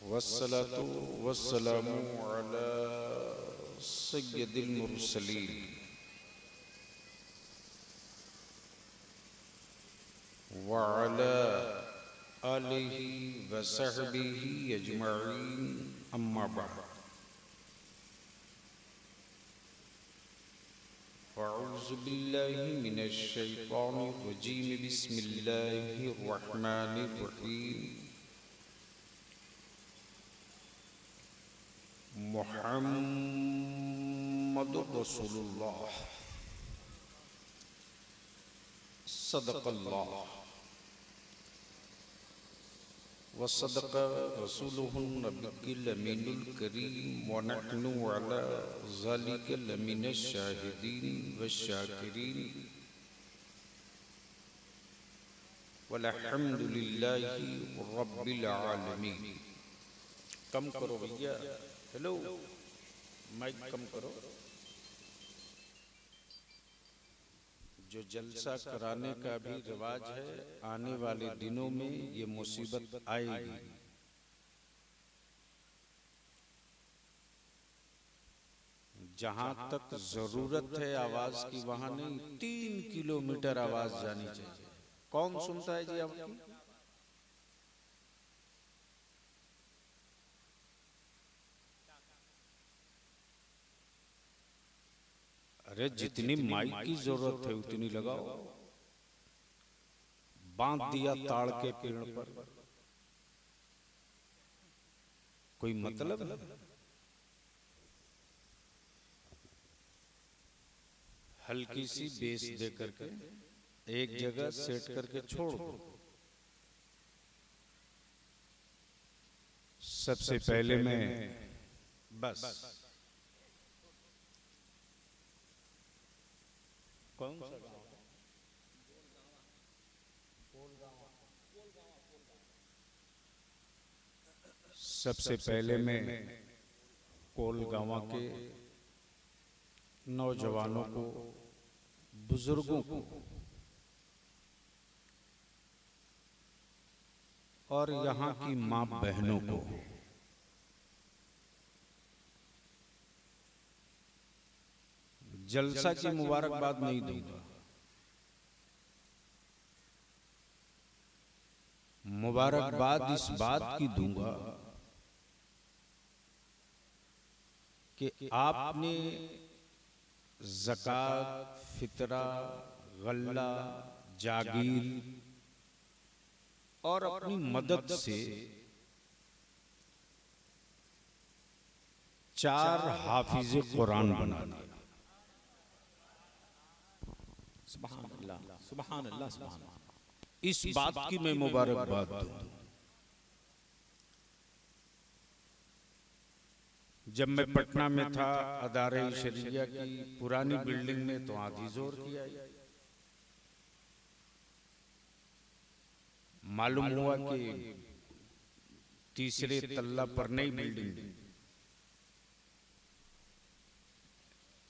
वस्सलातु वस्सलामु अला सय्यदिल मुरसलीन व अला आलिहि व सहबिहि अजमईन अम्मा बाद। अऊज़ु बिल्लाहि मिनश शैतानिर रजीम। बिस्मिल्लाहिर रहमानिर रहीम। मुहम्मदुर रसूलुल्लाह सदक़ल्लाह व सदक़ रसूलुहुन नबियुल अमीनुल करीम व नहनु अला ज़ालिका लमिनश शाहिदीन व शाकिरीन वल्हम्दुलिल्लाहि रब्बिल आलमीन। कम करो भैया, हेलो माइक कम करो। जो जलसा कराने का भी रिवाज है, आने वाले दिनों में ये मुसीबत आएगी। जहां तक जरूरत है आवाज की वहां नहीं, 3 किलोमीटर आवाज जानी चाहिए। कौन सुनता है जी आपकी? अरे जितनी माइक की जरूरत है उतनी लगाओ। बांध दिया ताड़ के पेड़ पर, कोई मतलब है? हल्की सी बेस दे करके एक जगह सेट करके छोड़ दो। सबसे पहले मैं बस कौन सा गाँव? सबसे पहले मैं कोलगांवा के नौजवानों को, बुजुर्गों को और यहाँ की माँ बहनों को जलसा की मुबारकबाद नहीं दूंगा। मुबारकबाद इस बात की दूंगा कि आपने ज़कात, फितरा, गल्ला, जागीर और अपनी मदद से 4 हाफिज़े कुरान बना दिया। सुभान अल्लाह, सुभान अल्लाह, सुभान अल्लाह। इस बात की मैं मुबारकबाद दूं। जब मैं पटना में था, अदारे शरिया की पुरानी बिल्डिंग में, तो आधी जोर किया। मालूम हुआ कि तीसरे तल्ला पर नई बिल्डिंग,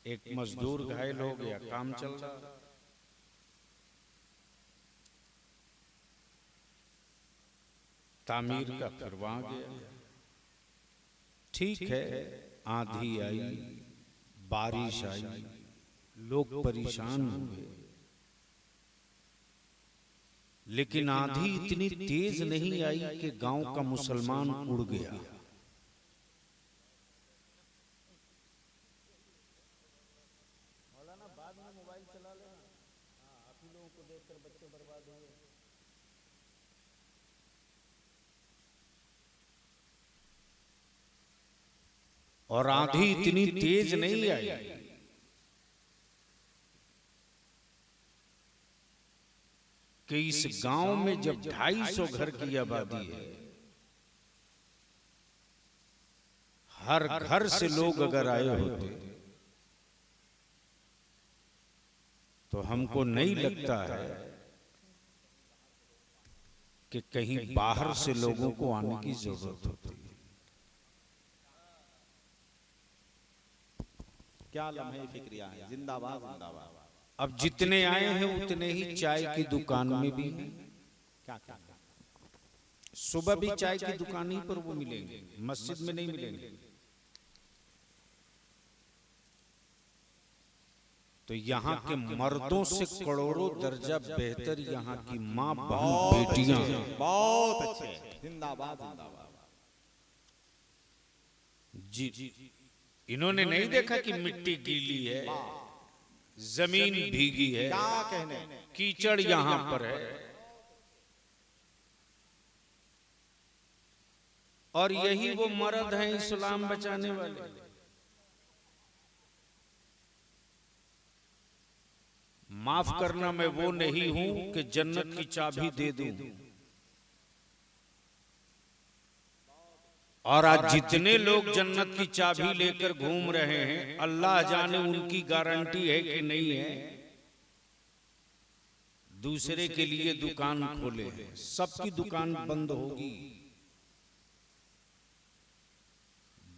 एक मजदूर घायल हो गया, काम चल रहा। तामीर का फिर वहां गया। ठीक है, आंधी आई, बारिश आई, लोग परेशान हुए, लेकिन आंधी इतनी तेज नहीं आई कि गांव का मुसलमान उड़ गया। मौलाना बाद में मोबाइल चला लेना। आप ही लोगों को देखकर बच्चे बर्बाद हुए। और आंधी इतनी तेज नहीं आई कि इस गांव में जब 250 घर की आबादी है, हर घर से लोग अगर आए होते तो हमको नहीं लगता है कि कहीं बाहर से लोगों को आने की जरूरत होती। क्या लम्हे फिक्रिया है, जिंदाबाद जिंदाबाद। अब जितने आए हैं उतने ही चाय की दुकान में भी हैं। क्या क्या सुबह भी चाय की दुकान ही पर वो मिलेंगे, मस्जिद में नहीं मिलेंगे। तो यहाँ के मर्दों से करोड़ों दर्जा बेहतर यहाँ की माँ बहन बेटियां बहुत अच्छे, जिंदाबाद जिंदाबाद जी। इन्होंने नहीं देखा कि मिट्टी गीली है, जमीन भीगी है, क्या कहने, कीचड़ यहाँ पर है, और यही वो मर्द हैं इस्लाम बचाने वाले। माफ करना, मैं वो नहीं हूं कि जन्नत की चाबी दे दूं, और आज जितने लोग जन्नत की चाबी लेकर घूम रहे हैं, अल्लाह जाने उनकी गारंटी है कि नहीं है। दूसरे के लिए दुकान खोले हैं, सबकी दुकान बंद होगी।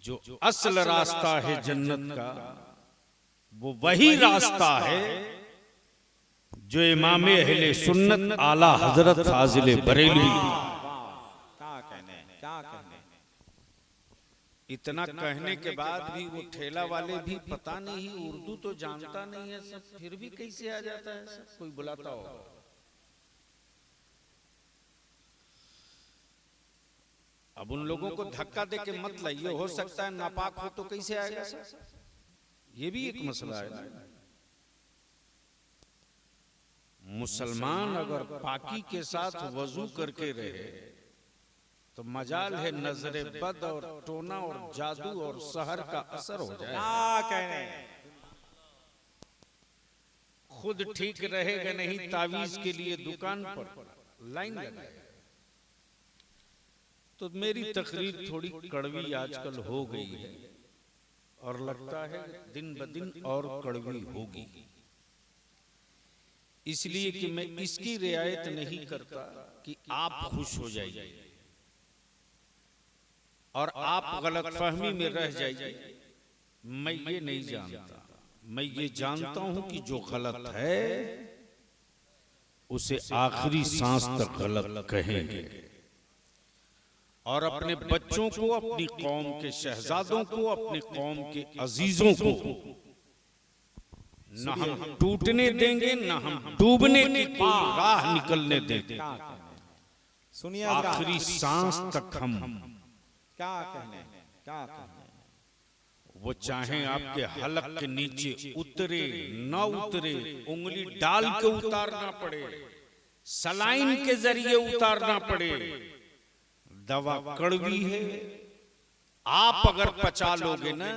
जो असल रास्ता है जन्नत का, वो वही रास्ता है जो इमाम अहले सुन्नत आला हजरत फाजिल बरेलवी। क्या कहने, क्या कहने। इतना कहने के बाद भी वो ठेला वाले भी पता नहीं, उर्दू तो जानता नहीं है सब, फिर भी कैसे आ जाता है सब, कोई बुलाता हो। अब उन लोगों को धक्का दे के मत लाइए, हो सकता है नापाक हो तो कैसे आएगा सर, ये भी एक मसला है। मुसलमान अगर पाकी के साथ वजू करके रहे तो मजाल है नजरे बद और टोना और जादू और सहर का असर हो जाए। क्या कहने, खुद ठीक रहेगा नहीं, तावीज के लिए दुकान पर लाइन लगाए। तो मेरी तकरीर थोड़ी कड़वी आजकल हो गई है, और लगता है दिन ब दिन और कड़वी होगी, इसलिए कि मैं इसकी रियायत नहीं करता कि आप खुश हो जाइए और आप गलतफहमी में रह जाइए। मैं ये नहीं जानता, मैं ये जानता हूं कि जो गलत है उसे आखिरी सांस तक गलत कहेंगे, और अपने बच्चों को, अपनी कौम के शहजादों को, अपनी कौम के अजीजों को न हम टूटने देंगे, न हम डूबने की कोई राह निकलने देंगे। सुनिए आखिरी सांस तक हम, क्या कहने, क्या कहने। वो चाहे आपके हलक के नीचे उतरे न उतरे, उंगली डाल के उतारना पड़े, सलाइन के जरिए उतारना पड़े, दवा कड़वी है। आप अगर पचा लोगे ना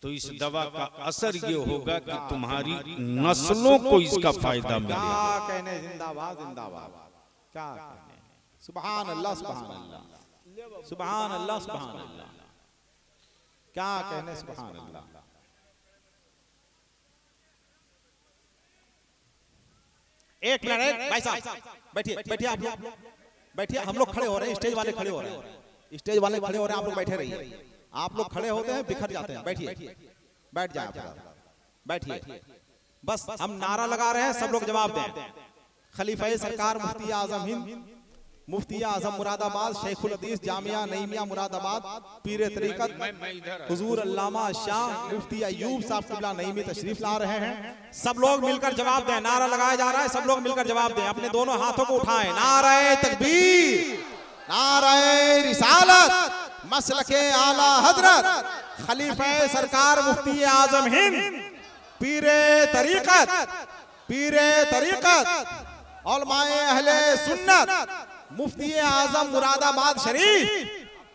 तो इस दवा का असर ये होगा कि तुम्हारी नस्लों को इसका फायदा मिलेगा। क्या कहने, जिंदाबाद जिंदाबाद। क्या कहने, सुभान अल्लाह, सुभान अल्लाह, सुभान अल्लाह, सुभान अल्लाह। क्या कहने, सुभान अल्लाह। एक मिनट भाई साहब, बैठिए बैठिए, आप लोग बैठिए। हम लोग खड़े हो रहे हैं, स्टेज वाले खड़े हो रहे हैं, स्टेज वाले खड़े हो रहे हैं, आप लोग बैठे रहिए। आप लोग खड़े होते हैं बिखर जाते हैं, बैठिए, बैठ जाए, बैठिए। बस हम नारा लगा रहे हैं, सब लोग जवाब दें। खलीफा सरकार मुफ्ती आजम हिंद, मुफ्ती आजम मुरादाबाद, शेखुल हदीस जामिया नईमिया मुरादाबाद, पीर तरीकत हुजूर अल्लामा शाह मुफ्ती अयूब साहब किबला नईमी तशरीफ ला रहे हैं। सब लोग मिलकर जवाब दें। नारा लगाया जा रहा है, सब लोग मिलकर जवाब दें। अपने दोनों हाथों को उठाएं। नारे तकबीर, नारे रिसालत, मसलके आला हजरत, खलीफा सरकार मुफ्ती आजम हिंद, पीरे तरीकत, उलमाए अहले सुन्नत, मुफ्ती आजम मुरादाबाद शरीफ।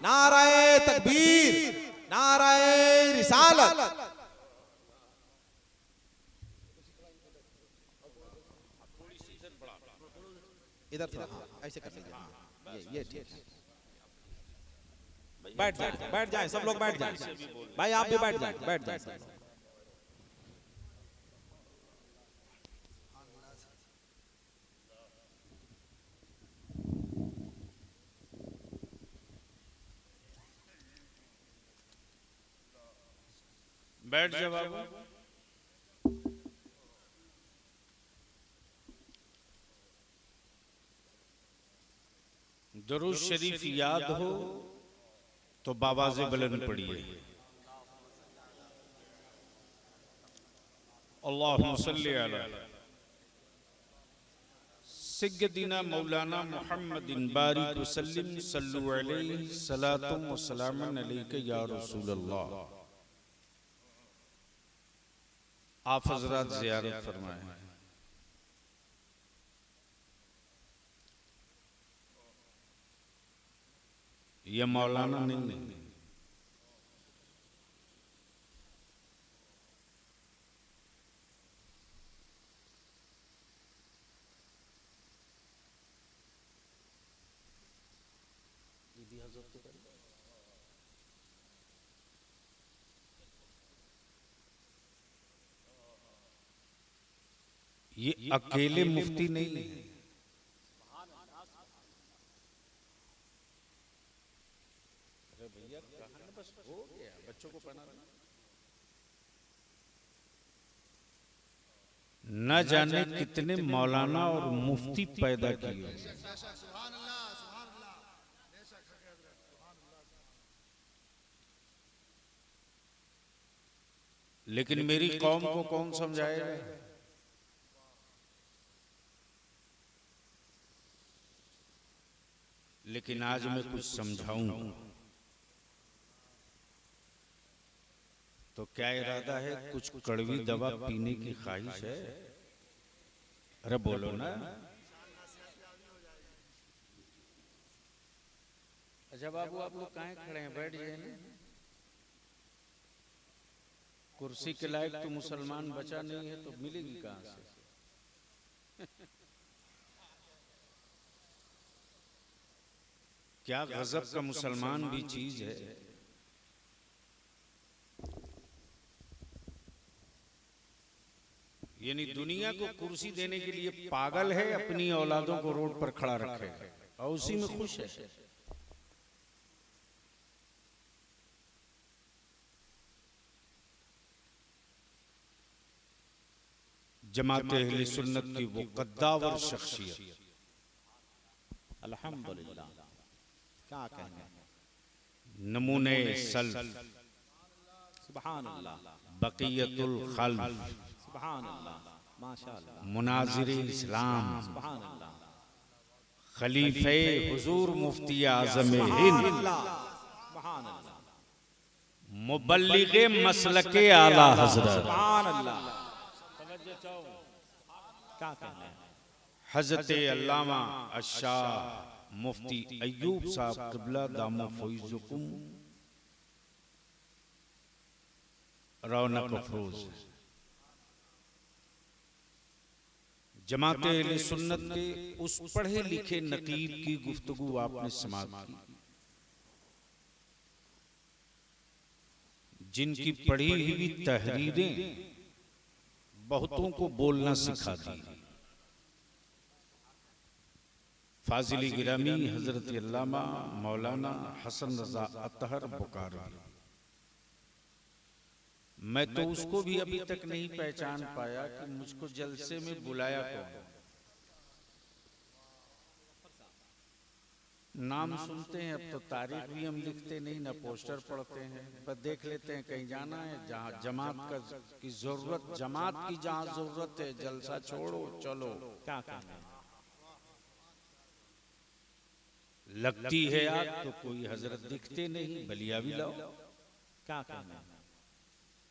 नारे तकबीर, नारे रिसालत। इधर थोड़ा, ऐसे कर लीजिए, ये ठीक है। बैठ जाए, बैठ जाए, सब लोग बैठ जाए। भाई आप भी बैठ जाए, बैठ जाए सब लोग। बैठ जाओ बाबू। दुरूद शरीफ याद हो तो बावाज़े बुलंद पढ़िए। अल्लाहुम्मा सल्ली अला सय्यदिना मौलाना मुहम्मदिन बारिक वसल्लिम सल्लु अलैहि सलातुम व सलामुन अलैका या रसूल अल्लाह। आप हज़रात ज़ियारत फरमाएं। ये मौलाना नहीं, ये अकेले मुफ्ती नहीं है। भैया बस हो गया, बच्चों को पढ़ा न जाने कितने मौलाना और मुफ्ती पैदा किए। लेकिन मेरी कौम को कौन समझाएगा? लेकिन आज मैं कुछ समझाऊं तो क्या इरादा है? कुछ कड़वी दवा पीने की ख्वाहिश है? अरे बोलो ना। अच्छा बाबू, आप लोग कहाँ खड़े हैं? बैठ जाइए ना। कुर्सी के लायक तो मुसलमान बचा नहीं है तो मिलेगी कहां से? क्या गजब का मुसलमान भी चीज है। यानी दुनिया को कुर्सी देने के लिए पागल है, अपनी औलादों को रोड पर खड़ा रखे और उसी में खुश है। जमात अहले सुन्नत की वो कद्दावर शख्सियत, अल्हम्दुलिल्लाह, क्या कहने, नमूने सल्फ, सुभान अल्लाह, बक़ियतुल खल्फ, सुभान अल्लाह, माशाअल्लाह, मुनाज़िर इस्लाम, सुभान अल्लाह, खलीफे हुजूर मुफ्ती आज़म हिंद, सुभान अल्लाह, मुबल्लिगे मसलके आला हज़रत, सुभान अल्लाह, क्या कहने, हज़रत अल्लामा अशाह मुफ्ती अय्यूब साहब क़िबला दामो फ़ैज़ुकुम रौनक अफ़रोज़। जमात अहले सुन्नत के उस पढ़े लिखे नकीब की गुफ्तगू आपने समाअत की, जिनकी पढ़ी हुई तहरीरें बहुतों को बोलना सिखा दी। फाजिल गिरामी हजरत अल्लामा मौलाना हसन रजा अतहर बुखारी, मैं तो उसको भी अभी तक नहीं पहचान पाया कि मुझको जलसे में बुलाया कौन। नाम सुनते हैं, अब तो तारीख भी हम लिखते नहीं, ना पोस्टर पढ़ते हैं, बस देख लेते हैं कहीं जाना है, जहाँ जमात की जरूरत, जमात की जहाँ जरूरत है, जलसा छोड़ो चलो। क्या कहने, लगती है आग तो कोई हजरत दिखते नहीं, बलिया भी लाओ। क्या कहने,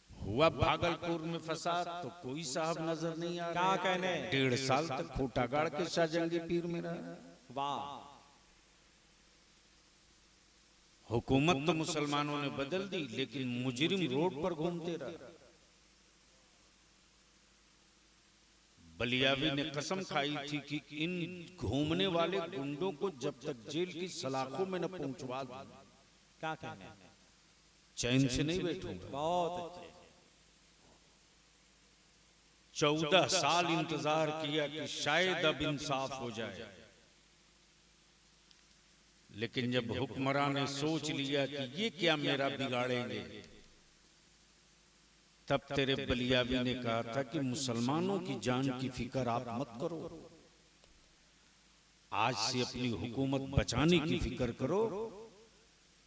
हुआ भागलपुर में फसाद तो कोई साहब नजर नहीं आ रहा। क्या कहने, 1.5 साल तक खूंटा गाड़ के शाहजहांगीर पीर में रहा। वाह, हुकूमत तो मुसलमानों ने बदल दी, लेकिन मुजरिम रोड पर घूमते रहे। बलियावी ने कसम खाई थी कि इन घूमने वाले गुंडों को जब तक जेल की सलाखों में न पहुंचवा दूं, क्या कहने, चैन से नहीं बैठूंगा। बहुत अच्छे, 14 साल इंतजार किया कि शायद अब इंसाफ हो जाए, लेकिन जब हुक्मरान ने सोच लिया कि ये क्या मेरा बिगाड़ेंगे, तब तेरे बलियावी ने कहा था कि मुसलमानों की जान की फिक्र आप मत करो, आज से अपनी हुकूमत बचाने की फिक्र करो।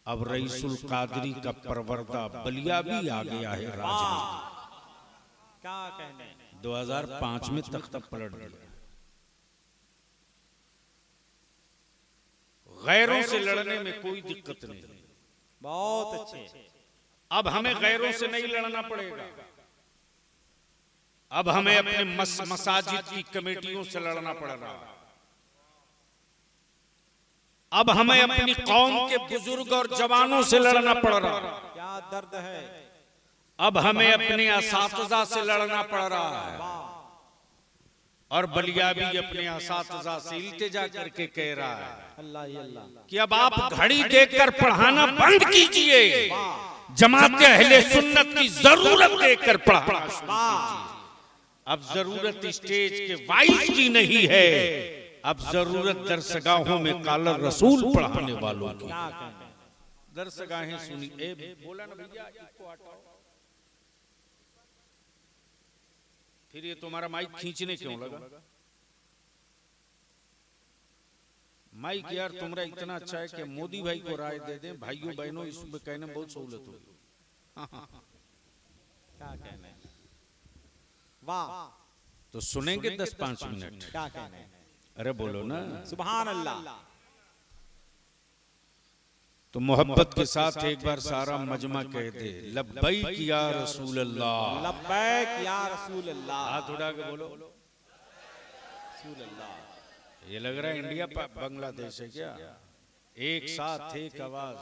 अब रईसुल कादरी का परवरदा बलिया भी आ गया है राजनीति। क्या कहने, 2005 में तख्ता पलट दिया। गैरों से लड़ने में कोई दिक्कत नहीं। बहुत अच्छे। अब हमें गैरों से नहीं लड़ना पड़ेगा। अब हमें अपने मसाजिद की कमेटियों से लड़ना पड़ रहा है। अब हमें अपनी कौम के बुजुर्ग और जवानों से लड़ना पड़ रहा है। क्या दर्द है। अब हमें अपने असातिज़ा से लड़ना पड़ रहा है। और बलिया भी अपने असातिज़ा से इल्तिजा करके कह रहा है अल्लाह ही अल्लाह कि अब आप घड़ी देखकर पढ़ाना बंद कीजिए, जमात अहले सुन्नत की जरूरत देखकर पढ़ाना शुरू कीजिए। अब जरूरत स्टेज के वाइस की नहीं है, अब जरूरत दरसगाहों में काला रसूल पढ़ाने वालों की। दरसगाहें सुनी। बोला ना भैया, इसको हटाओ। फिर ये तुम्हारा माइक खींचने क्यों लगा? माइक यार तुम्हारा इतना अच्छा है कि मोदी भाई को राय दे दें, भाइयों बहनों, इसमें कहने में बहुत सहूलत होगी। क्या कहने, वाह। तो सुनेंगे 10-5 मिनट। क्या कहने, अरे बोलो ना सुभान अल्लाह। तो मोहब्बत के साथ एक बार सारा मजमा कह दे, लब्बैक या रसूल अल्लाह, लब्बैक या रसूल अल्लाह। हाथ उठा के बोलो रसूल अल्लाह। ये लग रहा है इंडिया बांग्लादेश है क्या? एक साथ एक आवाज,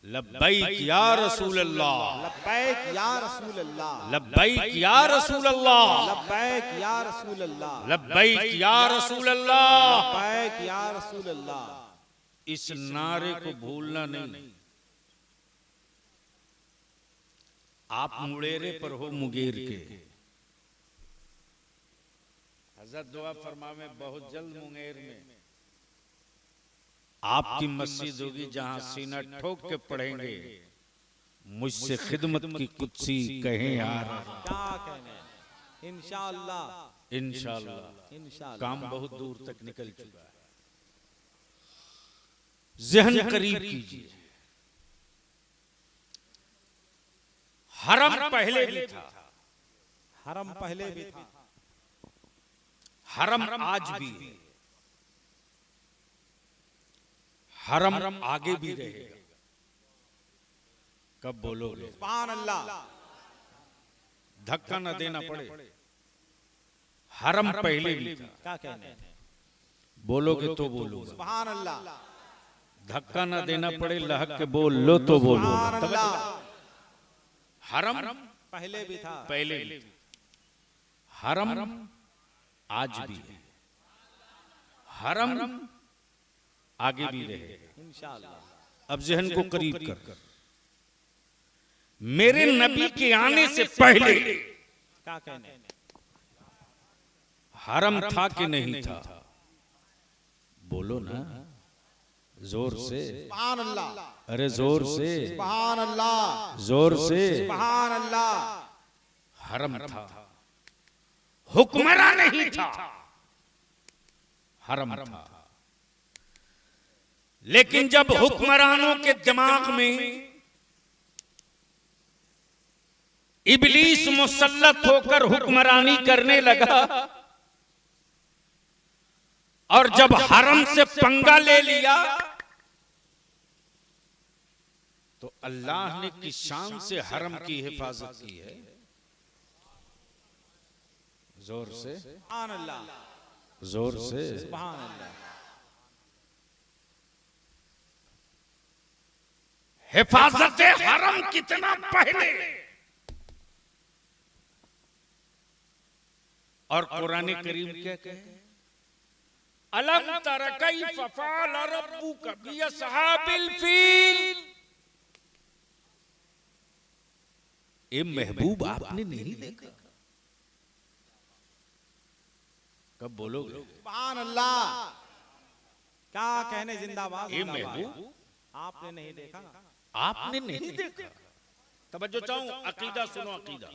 लब्बैक या रसूल अल्लाह, लब्बैक या रसूल अल्लाह, लब्बैक या रसूल अल्लाह, लब्बैक या रसूल अल्लाह, लब्बैक या रसूल अल्लाह, लब्बैक या रसूल अल्लाह। इस नारे को भूलना नहीं। आप मुड़ेरे पर हो मुंगेर के, हजरत दुआ फरमावे बहुत जल्द मुंगेर में आपकी मस्जिद होगी जहां सीना ठोक के पढ़ेंगे, मुझसे खिदमत की कुत्सी कहें यार। क्या कहने, इंशाअल्लाह इंशाअल्लाह इंशाअल्लाह। काम बहुत दूर तक निकल चुका है। ज़हन करीब कीजिए। हरम पहले भी था, हरम पहले भी था, हरम आज भी है, हरम आगे भी रहेगा। कब बोलोगे? सुभान अल्लाह। धक्का न देना पड़े। हरम पहले भी था। क्या कहने, बोलोगे तो बोलूंगा। सुभान अल्लाह। धक्का न देना पड़े, लहक के बोल लो तो बोलूंगा। सुभान अल्लाह। हरम पहले भी था, पहले भी था, हरम आज भी है, हरम आगे भी रहेगा इंशाअल्लाह। अब ज़हन को करीब कर, मेरे नबी के आने से पहले क्या कहने, हरम था कि नहीं था? बोलो ना जोर से। सुभान अल्लाह। अरे जोर से, सुभान अल्लाह, जोर से। सुभान अल्लाह। हरम था, हुक्मरान नहीं था, हरम था। लेकिन जब हुक्मरानों के दिमाग में इब्लीस मुसल्लत होकर हुक्मरानी करने लगा और जब हरम से पंगा ले लिया तो अल्लाह ने किस शान से हरम की हिफाजत की है? जोर से, सुभान अल्लाह, जोर से। सुभान अल्लाह। हिफाजत हरम कितना पहले, और कुरान करीम क्या कहे? अलम तरा कैफ फअल रब्बुका बिअस्हाबिल फील। ए महबूब आपने नहीं देखा? कब बोलोगे? सुभान अल्लाह। क्या कहने, जिंदाबाद ए जिंदाबाद। महबूब आपने नहीं देखा? आपने नहीं देखा? तवज्जो चाहूं, अकीदा सुनो, अकीदा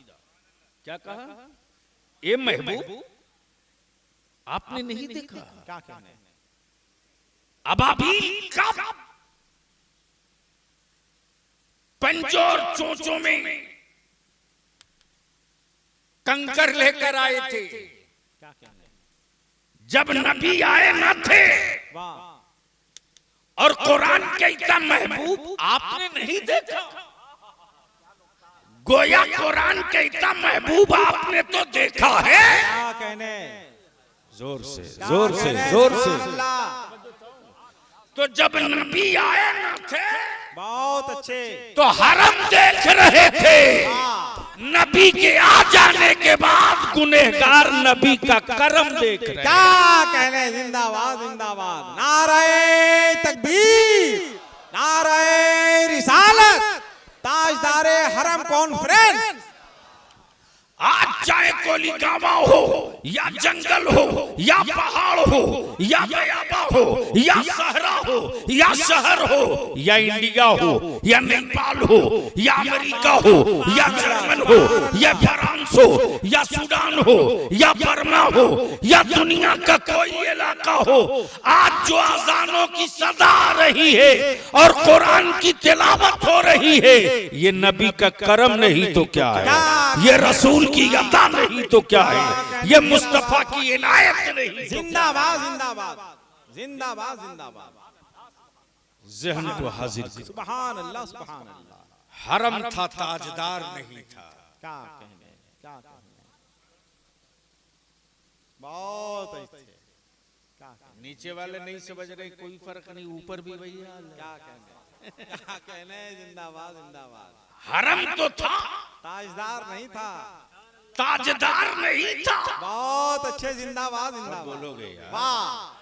क्या कहा? ए महबूब आपने नहीं देखा? क्या कहने, अबाबील कब पंचों और चोंचों में कंकर लेकर आए थे, क्या कहने, जब नबी आए न थे। वाह, और कुरान के इतना महबूब आपने नहीं देखा। गोया कुरान के इतना महबूब आपने तो देखा है। क्या कहने, जोर से क्या जोर से कहने, जोर से। सुभान अल्लाह। तो जब नबी आए न थे बहुत अच्छे, तो हरम देख रहे थे। हाँ, नबी के आ जाने के बाद गुनहगार नबी का करम देख रहे हैं। क्या कहने, जिंदाबाद जिंदाबाद, नारे तकबीर, नारे रिसालत, ताजदारे हरम कॉन्फ्रेंस। आज चाहे कोलिकावा हो या जंगल हो या पहाड़ हो या बयाबा हो या सहरा हो या शहर हो या इंडिया हो या नेपाल हो या अमेरिका हो या जर्मन हो या फ्रांस हो या सूडान हो या बर्मा हो या दुनिया का कोई इलाका हो, आज जो अजानों की सदा आ रही है और कुरान की तिलावत हो रही है, ये नबी का करम नहीं तो क्या है, ये रसूल की अता नहीं तो क्या है, ये मुस्तफा की इनायत नहीं। जिंदाबाद जिंदाबाद जिंदाबाद जिंदाबाद, ज़हन को हाजिर करो। सुभान अल्लाह सुभान अल्लाह। हरम था, ताजदार नहीं था। क्या कहने, क्या कहने, बहुत अच्छे, क्या कहने, नीचे वाले नहीं समझ रहे, कोई फर्क नहीं, ऊपर भी वही हाल है। क्या कहने, क्या कहने, जिंदाबाद जिंदाबाद। हरम तो था, ताजदार नहीं था, ताजदार नहीं था। बहुत अच्छे, जिंदाबाद जिंदाबाद। बोलोगे यार, वाह,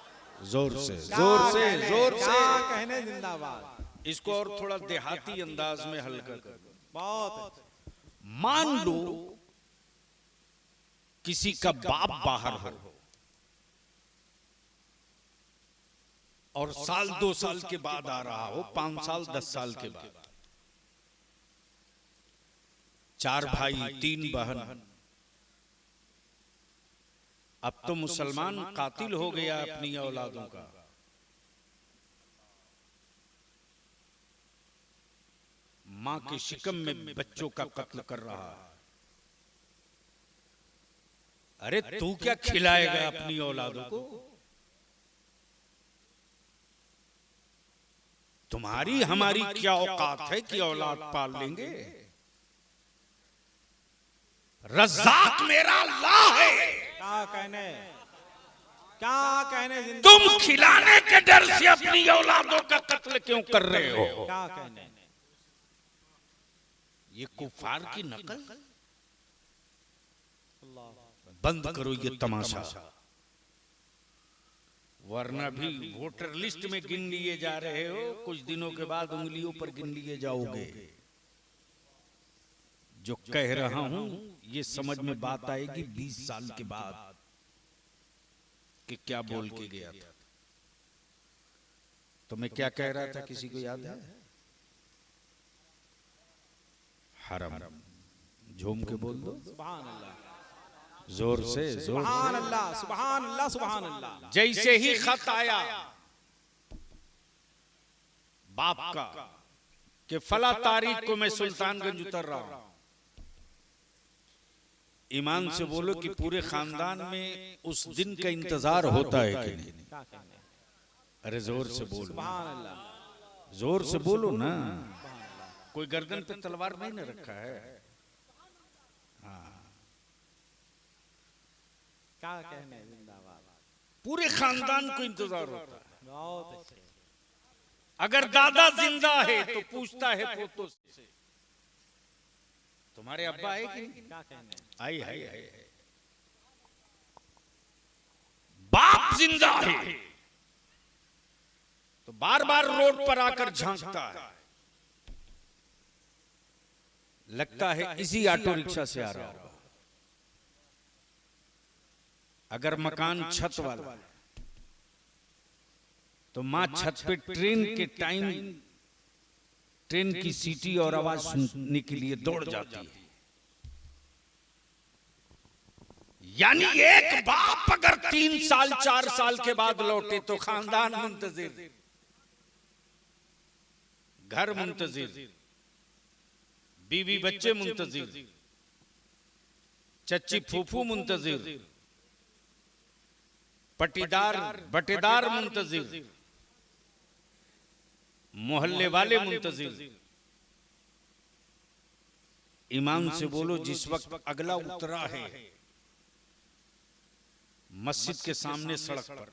जोर से क्या जोर से कहने, जोर से। क्या कहने, जिंदाबाद। इसको और थोड़ा देहाती अंदाज में हल्का कर। बहुत अच्छे, मान लो किसी का बाप बाहर हो और साल 2 साल के बाद आ रहा हो, 5 साल 10 साल के बाद, 4 भाई 3 बहन। अब तो मुसलमान कातिल हो गया अपनी औलादों का। मां के शिकम में बच्चों का कत्ल कर रहा है। अरे तू क्या खिलाएगा अपनी औलादों को? तुम्हारी हमारी क्या औकात है कि औलाद पाल लेंगे? रज़्ज़ाक मेरा अल्लाह है। क्या कहने, क्या कहने, तुम खिलाने के डर से अपनी औलादों का कत्ल क्यों कर रहे हो? क्या कहने, ये कुफार की नकल। बंद करो ये तमाशा, वरना भी वोटर लिस्ट में गिन लिए जा रहे हो, कुछ दिनों के बाद उंगलियों पर गिन लिए जाओगे। जो कह रहा हूं ये समझ में बात आएगी 20 साल के बाद कि क्या बोल के गया था। तो मैं क्या कह रहा था, किसी को याद है? हरम। झूम के बोल दो, सुभान अल्लाह, जोर से जोर सुभान से। अल्लाह, सुभान अल्लाह, सुभान अल्लाह। जैसे ही खत आया बाप का कि फला तारीख को मैं सुल्तानगंज उतर रहा हूं, ईमान से बोलो कि पूरे खानदान में उस दिन का इंतजार होता है कि नहीं? क्या कहने, अरे जोर से बोलो, सुभान अल्लाह, जोर से बोलो ना। कोई गर्दन पे तलवार नहीं न रखा है। क्या कहने, जिंदाबाद। पूरे खानदान को इंतजार होता है। बहुत अच्छे, अगर दादा जिंदा है तो पूछता है पोतों से, तुम्हारे अब्बा है कि नहीं? क्या कहने, आई है। बाप जिंदा है तो बार बार रोड पर आकर झांकता है, लगता है इसी ऑटो रिक्शा से आ रहा होगा। अगर मकान छत वाला तो मां छत पे ट्रेन के टाइम, ट्रेन की सीटी और आवाज सुनने के लिए दौड़ जाती है। यानी एक बाप अगर 3 साल 4 साल के बाद लौटे तो खानदान मुंतजिर, घर मुंतजिर, बीवी बच्चे मुंतजिर, चच्ची फूफू मुंतजिर, पटीदार बटेदार मुंतजिर, मोहल्ले वाले मुंतजिर। ईमान से बोलो, जिस वक्त अगला उतरा है मस्जिद के सामने सड़क पर,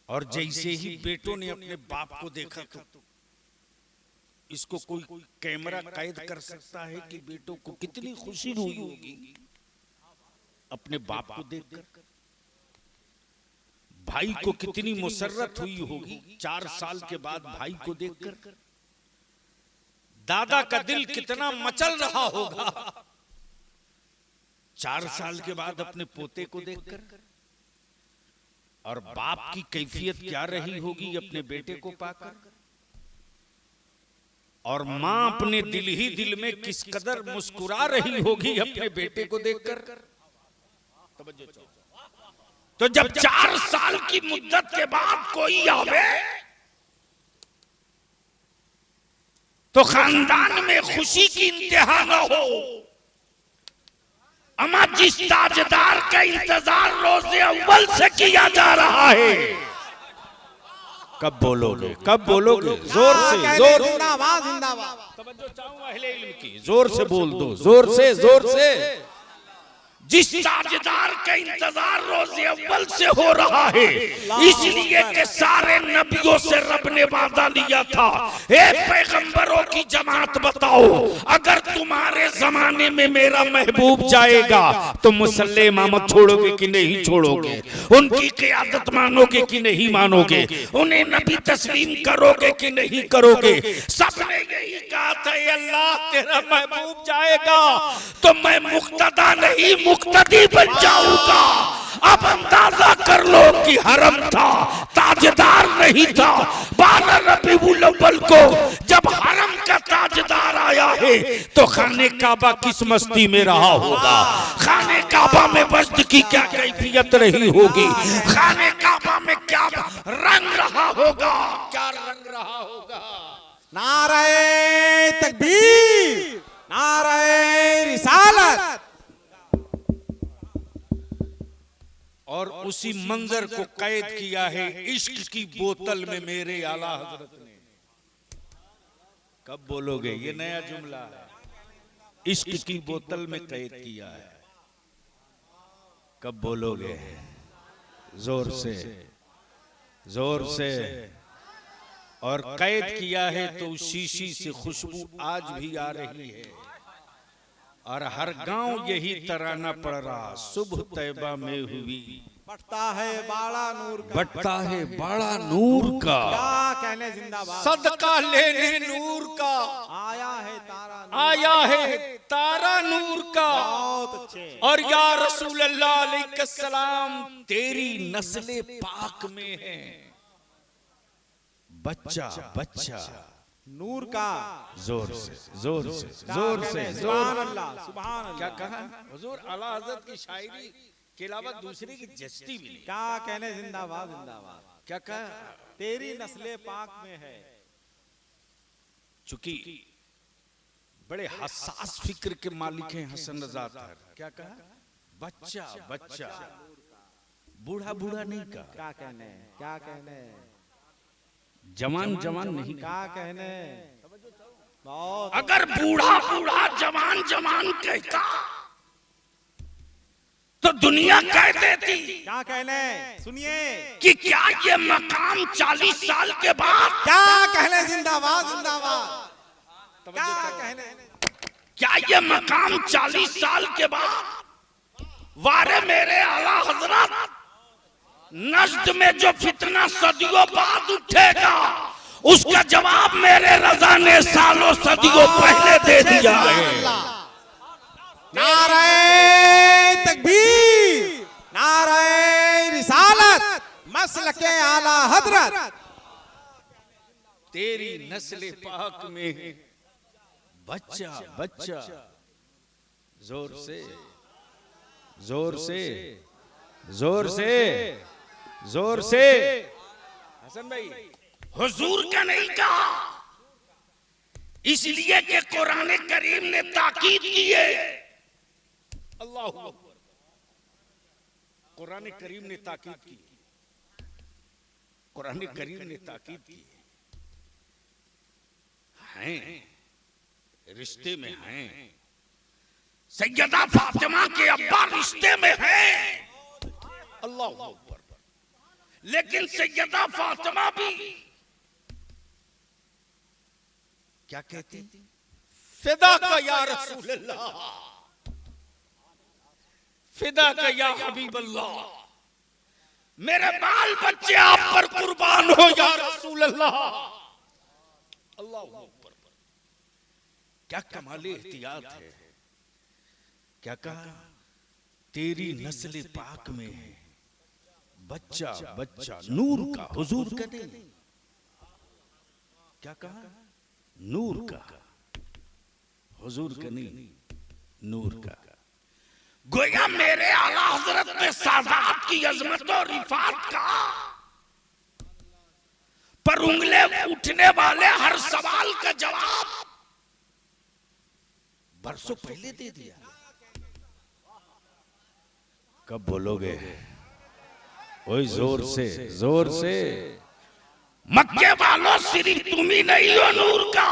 और जैसे ही बेटों ने अपने बाप को देखा तो इसको कोई कैमरा कैद कर सकता है कि बेटों को कितनी खुशी हुई होगी अपने बाप को देखकर, भाई को कितनी मुसर्रत हुई होगी 4 साल के बाद भाई को देखकर, दादा का दिल कितना मचल रहा होगा 4 साल के बाद अपने पोते को देखकर, और बाप की कैफियत क्या रही होगी अपने बेटे को पाकर, और मां अपने दिल ही दिल में किस कदर मुस्कुरा रही होगी अपने बेटे को देखकर। तो जब 4 साल की मुद्दत के बाद कोई आवे तो खानदान में खुशी की इंतहा न हो। अमा जिस ताजदार का इंतजार रोज़े अव्वल से किया जा रहा है, कब बोलोगे, कब बोलोगे? जोर से, जोर, जिंदाबाद जिंदाबाद। तवज्जो चाहूं अहले इल्म की, जोर से बोल दो, जोर से, जोर से। जिस ताजदार का इंतजार रोज़े अव्वल से हो रहा है, इसलिए कि सारे नबियों से रब ने वादा लिया था, ए पैगंबरों की जमात बताओ, अगर तुम्हारे जमाने में मेरा महबूब जाएगा तो मुसल्ले इमामत छोड़ोगे कि नहीं छोड़ोगे? उनकी क़ियादत मानोगे कि नहीं मानोगे? उन्हें नबी तस्लीम करोगे कि नहीं करोगे? सबने यही कहा था, अल्लाह तेरा महबूब जाएगा तो मैं मुक्तदा नहीं मुक्तदी बन जाऊंगा। अब अंदाजा कर लो कि हरम था, ताजदार नहीं था। 12 रबीउल अव्वल को जब हरम का ताजदार आया है तो खाने काबा किस मस्ती में रहा होगा, खाने काबा में वज्द की क्या कैफियत रही होगी, खाने काबा में क्या रंग रहा होगा, क्या रंग रहा होगा। नारे तकबीर, नारे रिसालत। और उसी मंजर को कैद किया है इश्क की बोतल में मेरे आला हजरत ने। कब बोलोगे? ये नया जुमला है, इश्क की बोतल में कैद किया है। कब बोलोगे? जोर से, जोर से। और कैद किया है तो उस शीशी से खुशबू आज भी आ रही है, और हर गांव यही तराना पड़ रहा, सुबह तैबा में हुई, बटता है बाड़ा नूर का, बटता है बाड़ा नूर का, क्या कहने जिंदाबाद, सदका लेने नूर का, आया है तारा, आया है तारा नूर का। बहुत अच्छे। और या रसूल अल्लाह अलैहिस्सलाम, तेरी नस्ले पाक में है बच्चा, बच्चा नूर का। जोर से, जोर से, जोर से, सुभान अल्लाह, सुभान अल्लाह। क्या कहा हुजूर? आला हज़रत की शायरी के अलावा दूसरे की जस्ती भी नहीं। क्या कहने जिंदाबाद जिंदाबाद। क्या कहा? तेरी नस्ले पाक में है। चूंकि बड़े हसास फिक्र के मालिक हैं हसन रज़ा तार। क्या कहा? बच्चा, बच्चा, बूढ़ा बूढ़ा नहीं कहा। क्या कहने, क्या कहने, जवान जवान नहीं कहा। क्या कहने। बहुत। अगर बूढ़ा बूढ़ा जवान जवान कहता तो दुनिया कह देती। क्या कहने, सुनिए कि क्या ये मकाम 40 साल के बाद, क्या कहने जिंदाबाद जिंदाबाद। क्या कहने, क्या ये मकाम 40 साल के बाद वारे मेरे आला हजरत, नज्द में जो फितना सदियों बाद उठेगा उसका जवाब मेरे रज़ा ने सालों सदियों पहले दे दिया है। नारे तकबीर, नारे रिसालत, मसलके आला हजरत। तेरी नस्ल पाक में बच्चा, बच्चा। जोर से, जोर से, जोर से, जोर से। हसन भाई, हुजूर का नहीं कहा, इसलिए कि कुरान करीम ने ताकीद की है। अल्लाह अकबर। कुरान करीम ने ताकीद की, कुरान करीम ने ताकीद की हैं, रिश्ते में हैं। सैयदा फातिमा के अब्बा रिश्ते में हैं, अल्लाह अकबर। लेकिन सैयदा फातिमा भी क्या कहती? फिदा का या रसूल अल्लाह, फिदा का या हबीब अल्लाह, मेरे बाल बच्चे आप पर कुर्बान हो या रसूल अल्लाह। अल्लाह अकबर। क्या कमाल एहतियात है। क्या कहा? तेरी नस्ल पाक में है बच्चा बच्चा नूर का, हुजूर का नहीं। क्या कहा? नूर का, हुजूर का नहीं, नूर का। गोया मेरे आला हजरत ने सादात की अजमत और रिफात का, पर उंगले उठने वाले हर सवाल का जवाब बरसों पहले दे दिया। कब बोलोगे? ओए जोर से, जोर से। मक्के वालों सिर्फ तुम ही नहीं हो नूर का,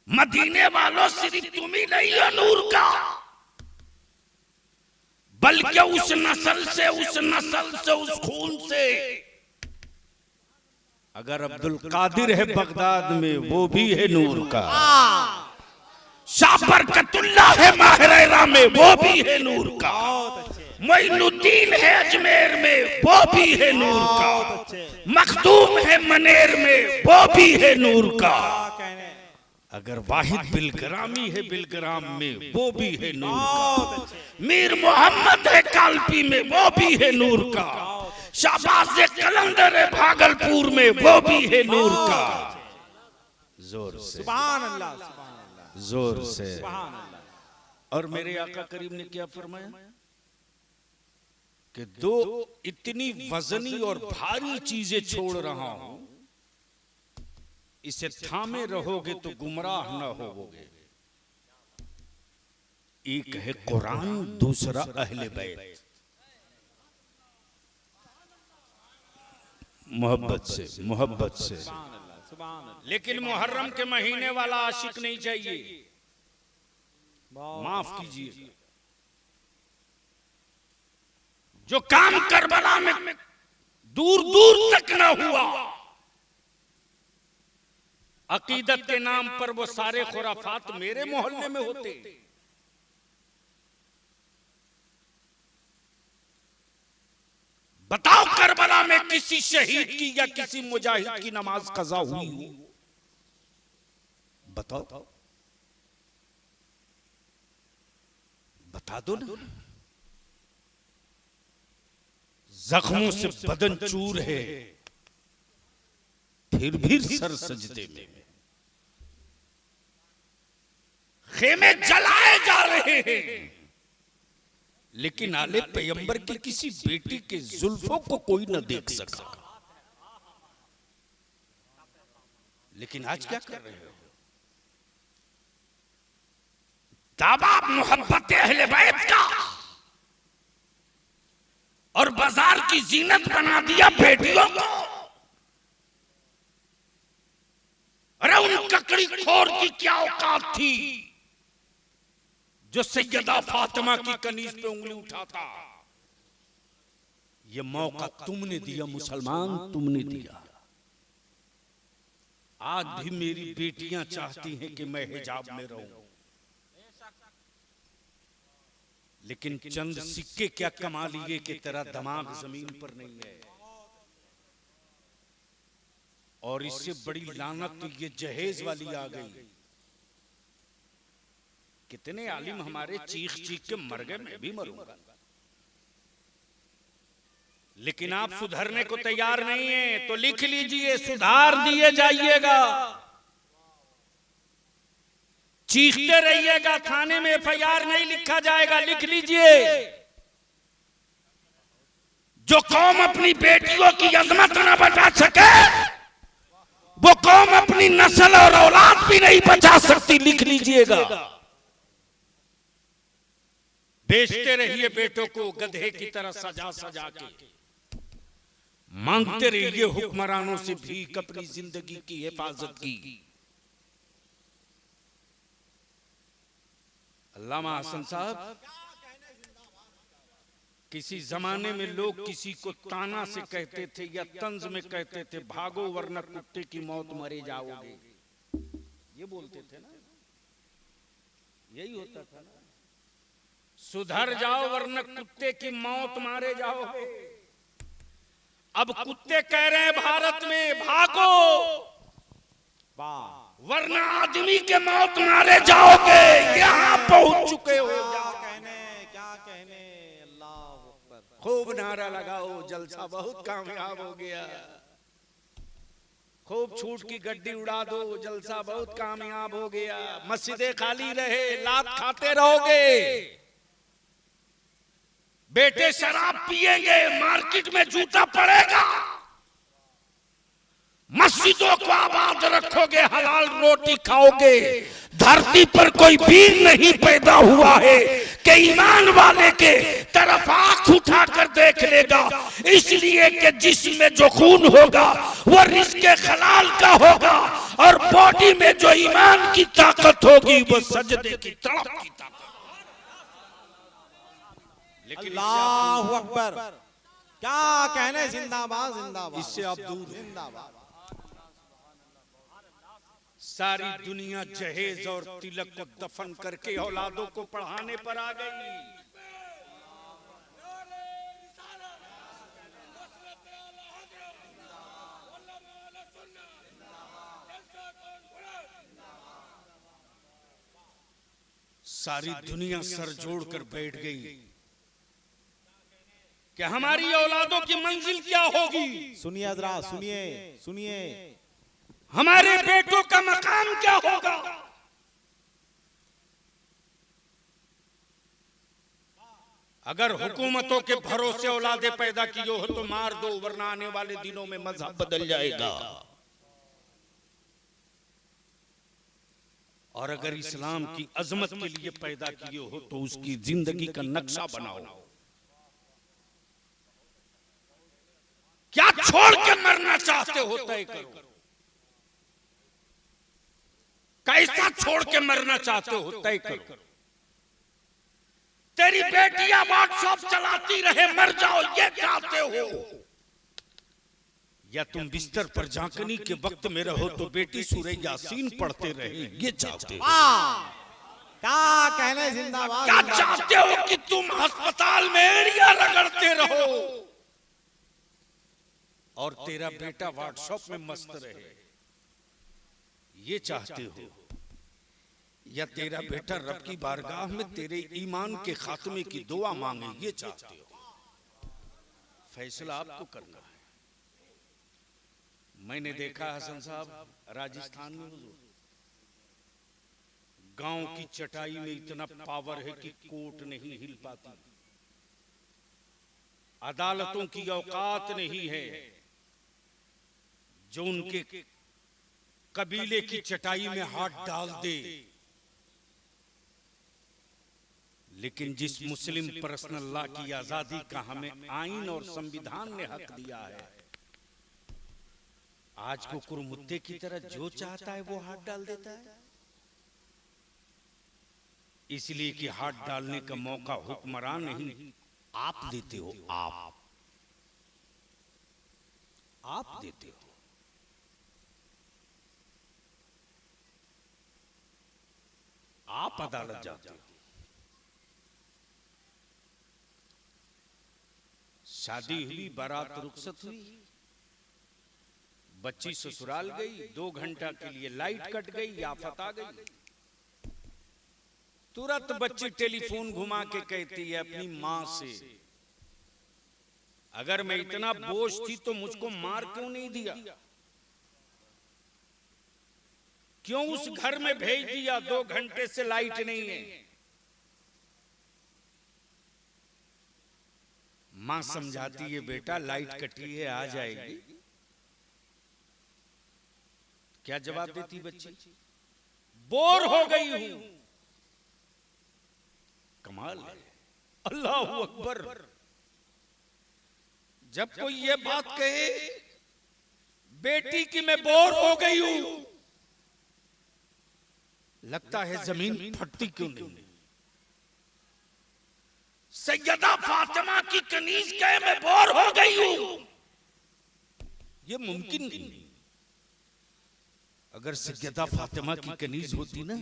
मदीने वालों सिर्फ तुम ही नहीं हो नूर का, बल्कि उस नस्ल से, उस नस्ल से, उस खून से। अगर अब्दुल कादिर है बगदाद में, वो भी है नूर का। शाह बरकतुल्लाह है माहिरा में, वो भी है नूर का। मोइनुद्दीन है अजमेर में, वो भी है नूर का। मखदूम है मनेर में, वो भी है नूर का। अगर वाहिद बिलग्रामी है बिलग्राम में, वो भी है नूर का। मीर मोहम्मद है कालपी में, वो भी है नूर का। शाहबाज कलंदर है भागलपुर में, वो भी है नूर का। जोर से, सुभान अल्लाह, सुभान अल्लाह, जोर से। सुभान अल्लाह। और मेरे आका करीम ने क्या फरमाया कि दो इतनी वजनी और भारी चीजें छोड़ रहा हूं, इसे थामे रहोगे तो गुमराह न होवोगे। एक है कुरान, दूसरा अहले बैत। मोहब्बत से, मोहब्बत से। लेकिन मुहर्रम के महीने वाला आशिक नहीं चाहिए, माफ कीजिए। जो काम करबला में दूर दूर तक न हुआ, अकीदत के नाम पर वो सारे खुराफात मेरे मोहल्ले में होते। बताओ करबला में किसी शहीद की या किसी मुजाहिद की नमाज कज़ा हुई हो? बताओ, बता दो ना। जख्मों से बदन चूर है, फिर भी सर सजदे में। खेमे जलाए जा रहे हैं, लेकिन आले पैगंबर की किसी बेटी के जुल्फों को कोई न देख सका। लेकिन आज क्या कर रहे हो? दावा मोहब्बत अहले बैत का, और बाजार की जीनत बना दिया बेटियों को। अरे उन ककड़ी खोर की क्या औकात थी जो सैयदा फातिमा की कनीज पे उंगली उठाता। ये मौका तुमने दिया मुसलमान, तुमने दिया। आज भी मेरी बेटियां चाहती हैं कि मैं हिजाब में रहूं, लेकिन चंद सिक्के क्या कमा लिए कि तेरा दिमाग जमीन पर नहीं है। और इससे बड़ी लानत तो ये जहेज वाली आ गई। कितने आलिम हमारे चीख चीख के मर गए, मैं भी मरूंगा। लेकिन आप सुधरने को तैयार नहीं है तो लिख लीजिए, सुधार दिए जाइएगा। चीखते रहिएगा, थाने में एफआईआर नहीं लिखा जाएगा, लिख लीजिए। जो कौम अपनी बेटियों की अजमत न बचा सके, वो कौम अपनी नस्ल और औलाद भी नहीं बचा सकती, लिख लीजिएगा। बेचते रहिए बेटों को गधे की तरह सजा सजा के, मांगते रहिए हुक्मरानों से भीख अपनी जिंदगी की हिफाजत की। अल्लामा हसन साहब, किसी जमाने में लोग किसी को ताना से कहते थे या तंज में कहते थे, भागो वरना कुत्ते की मौत मरे जाओगे, ये बोलते थे ना, यही होता था ना, सुधर जाओ वरना कुत्ते की मौत मारे जाओगे। अब कुत्ते कह रहे हैं भारत में, भागो वरना आदमी के मौत मारे जाओगे। यहाँ पहुंच चुके हो। क्या कहने, अल्लाह अकबर। खूब नारा लगाओ, जलसा बहुत कामयाब हो गया। खूब छूट की गड्डी उड़ा दो, जलसा बहुत कामयाब हो गया। मस्जिदें खाली रहे, लात खाते रहोगे। बेटे शराब पिएंगे, मार्केट में जूता पड़ेगा। मस्जिदों को आबाद रखोगे, हलाल रोटी खाओगे। धरती पर कोई वीर नहीं पैदा हुआ है कि ईमान वाले के तरफ आंख उठाकर देख लेगा, इसलिए कि जिसमें जो खून होगा वो रिज़्क़े हलाल का होगा, और बॉडी में जो ईमान की ताकत होगी वो सजदे की तड़प की ताकत। अल्लाहु अकबर। क्या कहने, जिंदाबाद जिंदाबाद। इससे आप दूर, जिंदाबाद। सारी दुनिया जहेज और तिलक को दफन करके औलादों को पढ़ाने पर आ गई। सारी दुनिया सर जोड़कर बैठ गई कि हमारी औलादों की मंजिल क्या होगी। सुनिए हजरात, सुनिए सुनिए, हमारे बेटों का मकाम क्या होगा। अगर हुकूमतों के भरोसे औलादे पैदा की हो तो मार दो, वरना आने वाले दिनों में मजहब बदल जाएगा। और अगर इस्लाम की अजमत के लिए पैदा किए हो तो उसकी जिंदगी का नक्शा बनाओ। क्या छोड़ के मरना चाहते हो तय करो। कैसा छोड़ के मरना चाहते हो तय करो। तेरी बेटियां व्हाट्सएप चलाती रहे, मर जाओ ये चाहते हो, या तुम बिस्तर पर झांकनी के वक्त में रहो तो बेटी सूरह यासीन पढ़ते रहे ये चाहते हो। क्या कहने, जिंदाबाद। क्या चाहते हो कि तुम अस्पताल में एड़ियां रगड़ते रहो और तेरा बेटा व्हाट्सएप में मस्त रहे, ये चाहते हो, या तेरा बेटा रब की बारगाह में तेरे ईमान के खात्मे की दुआ मांगे ये चाहते हो। फैसला आपको करना है। मैंने देखा हसन साहब, राजस्थान में गांव की चटाई में इतना पावर है कि कोर्ट नहीं हिल पाती, अदालतों की औकात नहीं है जो उनके कबीले की चटाई में हाथ डाल दे। लेकिन जिस मुस्लिम पर्सनल लॉ की आजादी का हमें आईन और संविधान ने हक दिया है, आज को कुरमुत्ते की तरह जो चाहता है वो हाथ डाल देता है। इसलिए कि हाथ डालने का मौका हुक्मरान नहीं आप देते हो, आप देते हो। आप अदालत जाते हो। शादी हुई, बारात रुखसत हुई, बच्ची ससुराल गई, 2 घंटा के लिए लाइट कट गई, आफत आ गई, तुरंत बच्ची टेलीफोन घुमा के कहती है अपनी मां से, अगर मैं इतना बोझ थी तो मुझको मार क्यों नहीं दिया। क्यों उस घर में भेज दिया? 2 घंटे से लाइट नहीं है। मां समझाती है, बेटा लाइट कटी है, आ जाएगी। क्या जवाब देती बच्ची? बोर हो गई हूं। कमाल है, अल्लाह अकबर। जब कोई ये बात कहे बेटी की मैं बोर हो गई हूं, लगता है जमीन फटती क्यों नहीं। सैयदा फातिमा की कनीज कहे मैं बोर हो गई हूं, ये मुमकिन नहीं। अगर सैयदा फातिमा की कनीज होती ना,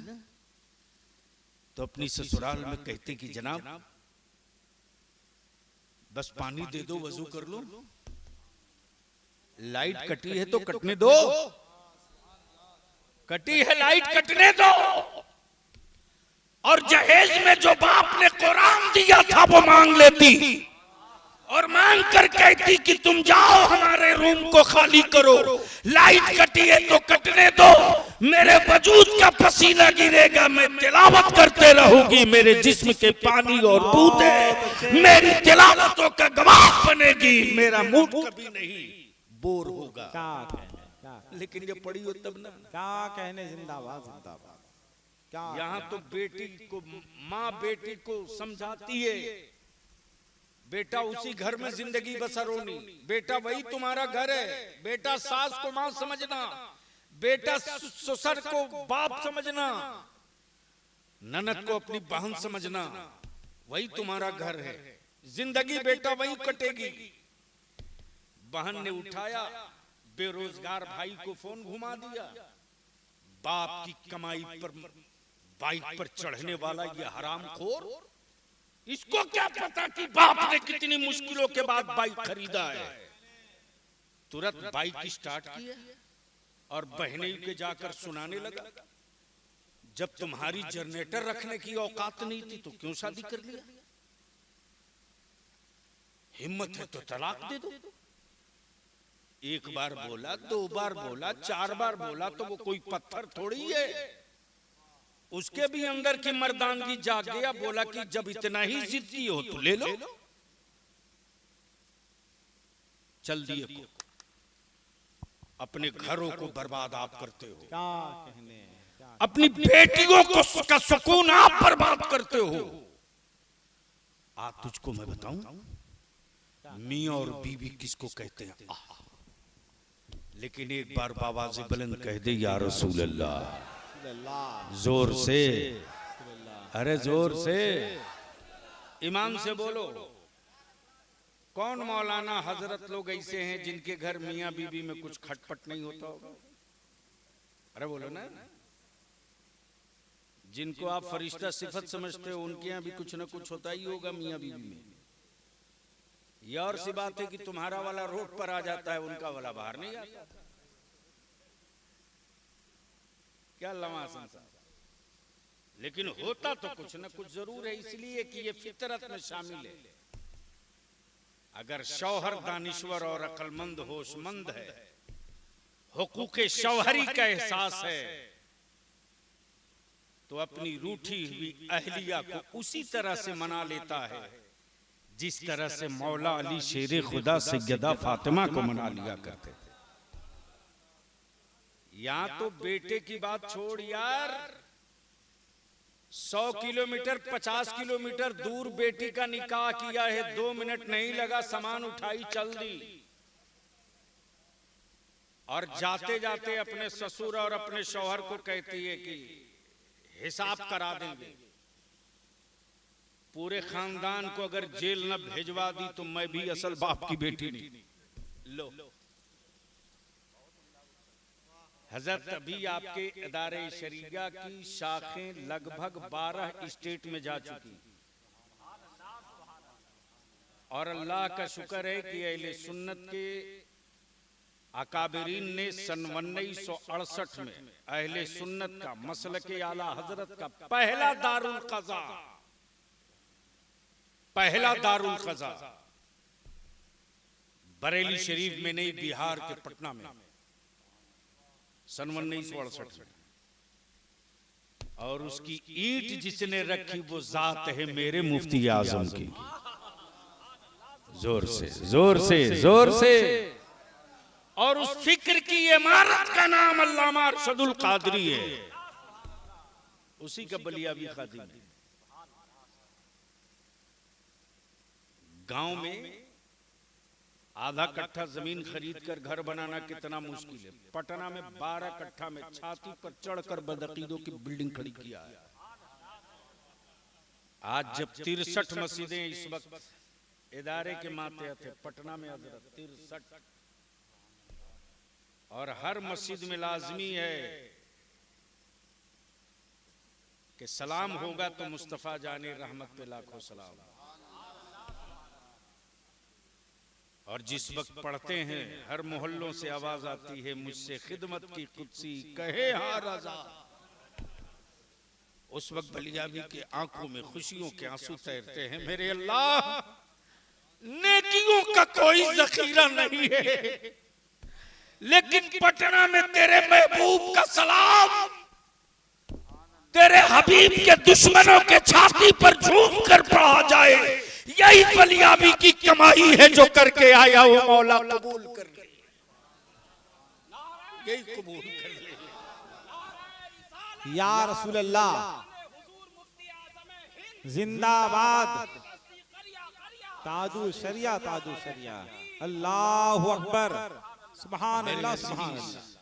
तो अपनी ससुराल में कहते कि जनाब बस पानी दे दो, वजू कर लो। लाइट कटी है तो कटने दो, कटी है लाइट कटने दो। और जहेज में जो बाप ने कुरान दिया था वो मांग लेती, और मांग कर कहती कि तुम जाओ हमारे रूम को खाली करो, लाइट कटी है तो कटने दो, मेरे वजूद का पसीना गिरेगा, मैं तिलावत करते रहूंगी, मेरे जिस्म के पानी और बूंदें मेरी तिलावतों का गवाह बनेगी, मेरा मूड कभी नहीं बोर होगा। क्या कहने, लेकिन ये पड़ी हो तब ना, क्या कहने, जिंदाबाद जिंदाबाद। क्या यहां तो बेटी को, माँ बेटी को समझाती है, बेटा उसी घर में जिंदगी बसर होनी, बेटा वही तुम्हारा घर है, बेटा सास को मां समझना, बेटा ससुर को बाप समझना, ननद को अपनी बहन समझना, वही तुम्हारा घर है, जिंदगी बेटा वही कटेगी। बहन ने उठाया, बेरोजगार भाई को फोन घुमा दिया, बाप की कमाई पर बाइक पर चढ़ने वाला ये हरामखोर, इसको क्या पता कि बाप ने कितनी मुश्किलों के बाद बाइक खरीदा है। तुरंत बाइक स्टार्ट किया और बहने के जाकर सुनाने लगा, जब तुम्हारी जनरेटर रखने की औकात नहीं थी तो क्यों शादी कर लिया? हिम्मत है तो तलाक दे दो। एक बार बोला, 2 बार बोला, 4 बार बोला तो वो कोई पत्थर थोड़ी है। उसके भी अंदर की मर्दानगी जाग गया, बोला कि जब इतना ही जिद्दी हो तो ले लो। चल दिए को, अपने घरों को बर्बाद आप करते हो, क्या कहने, अपनी बेटियों को का सुकून आप बर्बाद करते हो। आज तुझको मैं बताऊं, मियां और बीवी किसको कहते हैं? लेकिन एक बार बाबा से बुलंद कह दे, या रसूल अल्लाह, जोर से, अरे जोर से, ईमान से बोलो। कौन मौलाना हजरत लोग ऐसे हैं जिनके घर मियां बीवी में कुछ खटपट नहीं होता होगा? अरे बोलो ना। जिनको आप फरिश्ता सिफत समझते हो, उनके यहाँ भी कुछ ना कुछ होता ही होगा मियां बीवी में। यह और सी बात है कि तुम्हारा वाला रोड पर आ जाता है, उनका वाला बाहर नहीं आता। क्या लम्हा संसार। लेकिन होता तो कुछ ना कुछ जरूर है, इसलिए कि ये फितरत में शामिल है। अगर शौहर दानिश्वर और अक्लमंद होशमंद है, हुकूके शौहरी का एहसास है, तो अपनी रूठी हुई अहलिया को उसी तरह से मना लेता है जिस तरह से मौला अली शेरे खुदा सैयदा फातिमा को मना लिया करते थे। यहाँ तो बेटे की बात छोड़ यार, 100 किलोमीटर 50 किलोमीटर दूर बेटी का निकाह किया है, 2 मिनट नहीं लगा, सामान उठाई चल दी, और जाते जाते अपने ससुर और अपने शौहर को कहती है कि हिसाब करा देंगे। पूरे खानदान को अगर जेल न भेजवा दी तो मैं भी असल बाप की बेटी नहीं। लो हजरत, अभी आपके इदारे शरीया की शाखें लगभग 12 स्टेट में जा चुकी, और अल्लाह का शुक्र है कि अहले सुन्नत के अकाबरीन ने सन 1968 में अहले सुन्नत का मसलके आला हजरत का पहला दारुल क़ज़ा बरेली शरीफ में नहीं, बिहार के पटना में सन 1968 में और उसकी ईंट जिसने रखी वो जात है मेरे मुफ्ती आजम की। जोर से जोर से जोर से। और उस फिक्र की इमारत का नाम अल्लामा अरशदुल कादरी है, उसी का बलियाबी खादिम है। गांव में आधा कट्ठा जमीन खरीद कर घर बनाना कितना मुश्किल है, पटना में 12 कट्ठा में छाती पर चढ़कर बदअकीदों की बिल्डिंग खड़ी किया है। आज जब 63 मस्जिदें इस वक्त इदारे के मातहत है पटना में, हजरत 63, और हर मस्जिद में लाजमी है कि सलाम होगा तो मुस्तफा जाने रहमत पे लाखों सलाम। और जिस वक्त पढ़ते हैं हर मोहल्लों से आवाज आती है मुझसे खिदमत की कुदसी कहे हाँ रजा। उस वक्त बलियाबी के आंखों में खुशियों के आंसू तैरते हैं, मेरे अल्लाह नेकियों का कोई जखीरा नहीं है, लेकिन पटना में तेरे महबूब का सलाम तेरे हबीब के दुश्मनों के छाती पर झूम कर पढ़ा जाए, यही बलियाबी की कमाई है जो करके आया वो मौला कबूल कर ले, यही कबूल कर ले। या रसूल अल्लाह जिंदाबाद, ताजु शरिया ताजु शरिया, अल्लाहु अकबर, सुभान अल्लाह सुभान अल्लाह।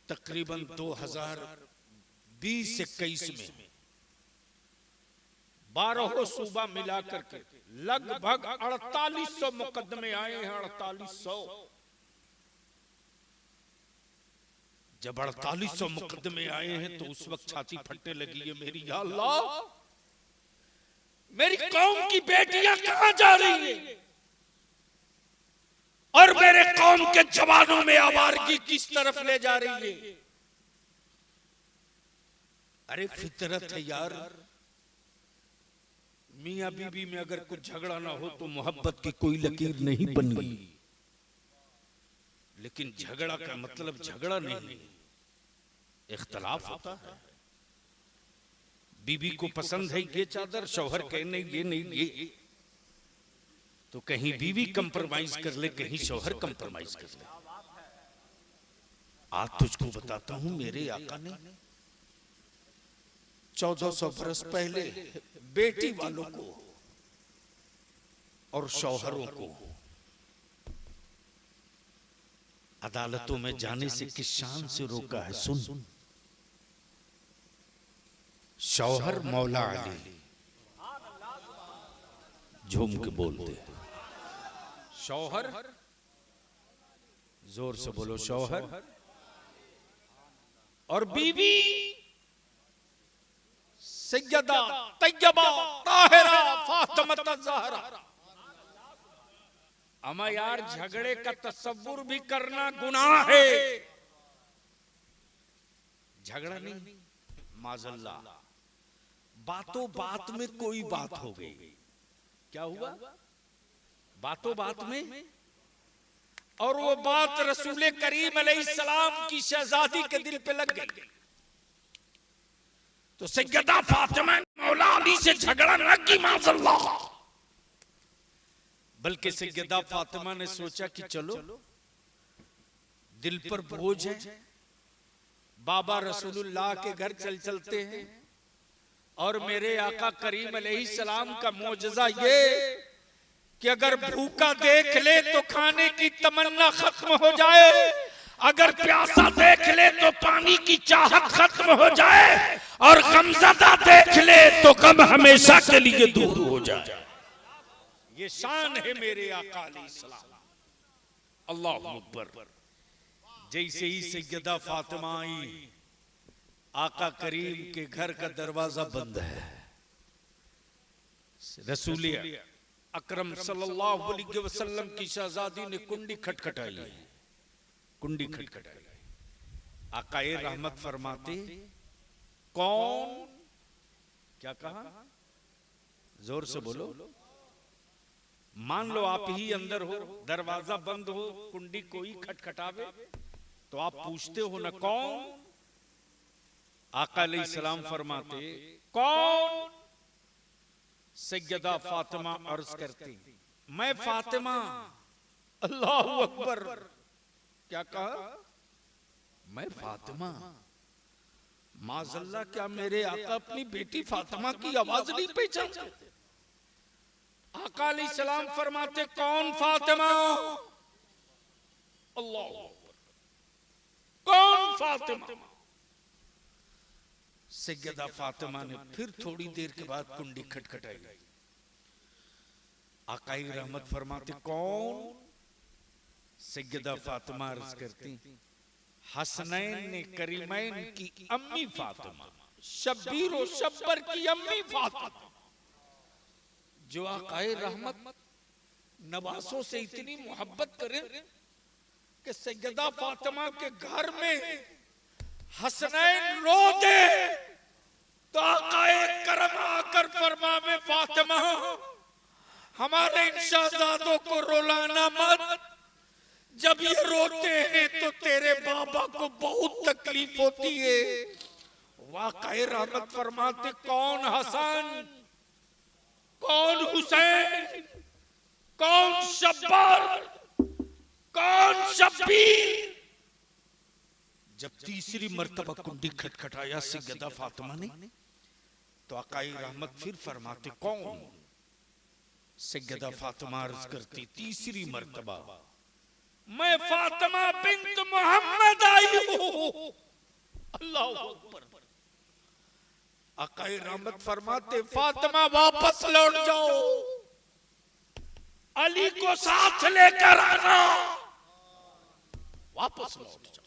तकरीबन 2020-21 में 12 सूबा मिलाकर के लगभग 4800 मुकदमे आए हैं, 4800। जब 4800 मुकदमे आए हैं तो उस वक्त छाती फटने लगी है मेरी, या अल्लाह मेरी कौम की बेटियां कहां जा रही है और मेरे कौम के जवानों में आवारगी किस तरफ ले जा रही है। अरे फितरत है यार, मियां बीबी में अगर कुछ झगड़ा ना हो तो मोहब्बत की कोई लकीर नहीं बन गई, लेकिन झगड़ा का मतलब झगड़ा नहीं, इख्तलाफ होता है। बीबी को पसंद है ये चादर, शौहर कहे नहीं ये नहीं ये, तो कहीं बीवी कंप्रोमाइज कर ले, कहीं शौहर कंप्रोमाइज कर ले। आज तुझको बताता हूं मेरे आका ने 1400 बरस पहले बेटी वालों को और शौहरों को अदालतों में जाने से किस शान से रोका है, सुन। शौहर मौला अली, झूम के बोलते, शौहर जोर से बोलो शौहर, और बीवी सैयदा तैयबा ताहिरा फातिमा ज़हरा। अमा यार झगड़े का तसव्वुर भी करना गुनाह है, झगड़ा नहीं माज़ल्ला, बातों बात में कोई बात हो गई, क्या हुआ बातों बात में, और वो बात रसूल करीम अलैहिस्सलाम की शहजादी के दिल पे लग गई, तो सैयदा फातिमा मौला अली से झगड़ा न की माज़ल्ला, बल्कि सैयदा फातिमा ने सोचा कि चलो दिल पर बोझ है, बाबा रसूलुल्लाह के घर चलते हैं, और मेरे आका करीम अलैहिस्सलाम का मोजज़ा ये कि अगर भूखा देख ले तो खाने की तमन्ना खत्म हो जाए, अगर प्यासा देख ले तो पानी की चाहत खत्म हो जाए, और गमज़दा देख ले तो गम हमेशा के लिए दूर हो जाए। ये शान है मेरे आका अलैहिस्सलाम। अल्लाहु अकबर। जैसे ही सैयदा फातिमा आई, आका करीम के घर का दरवाजा बंद है, रसूल अकरम सल्लल्लाहु अलैहि वसल्लम की शहजादी ने कुंडी खटखटाई, कुंडी खटखटाई। आकाए रहमत फरमाते, कौन, क्या कहा, जोर से बोलो। मान लो आप ही अंदर हो, दरवाजा बंद हो, कुंडी कोई खटखटावे, तो आप पूछते हो ना कौन? आका अलैहिस्सलाम फरमाते कौन? सैयदा फातिमा अर्ज करती मैं फातिमा। अल्लाहु अकबर। क्या कहा? मैं फातिमा। माज़ल्लाह, क्या मेरे आका अपनी बेटी फातिमा की आवाज नहीं पहचानते? आका अलैहिस्सलाम फरमाते कौन फातिमा? अल्लाह, कौन फातिमा? सैयदा फातिमा ने फिर थोड़ी देर के बाद कुंडी खटखटाई। आकाई रहमत फरमाते कौन? सैयदा फातिमा अर्ज करती हसनैन ने करीमैन की अम्मी फातिमा, शब्बीर व शब्बर की अम्मी फातिमा, जो आकाए रहमत नवासों से इतनी मोहब्बत करे कि सैयदा फातिमा के घर में हसनैन रो दे तो आकाए करम आकर फरमावे फातिमा, हमारे इन शहजादों को रुलाना मत। जब ये रोते हैं तो तेरे बाबा को बहुत तकलीफ होती है। वाक़ई रहमत फरमाते कौन हसन, कौन हुसैन, कौन शब्बार, कौन शब्बीर। जब तीसरी मर्तबा कुंडी खटखटाया सैयदा फातिमा ने तो आकाई रहमत फिर फरमाते कौन? सैयदा फातिमा अर्ज करती तीसरी मर्तबा मैं फातिमा बिन्त मोहम्मद आई हूं। अल्लाह अकबर। आकाई रहमत फरमाते फातिमा वापस लौट जाओ, अली को साथ लेकर आना। वापस लौट जाओ।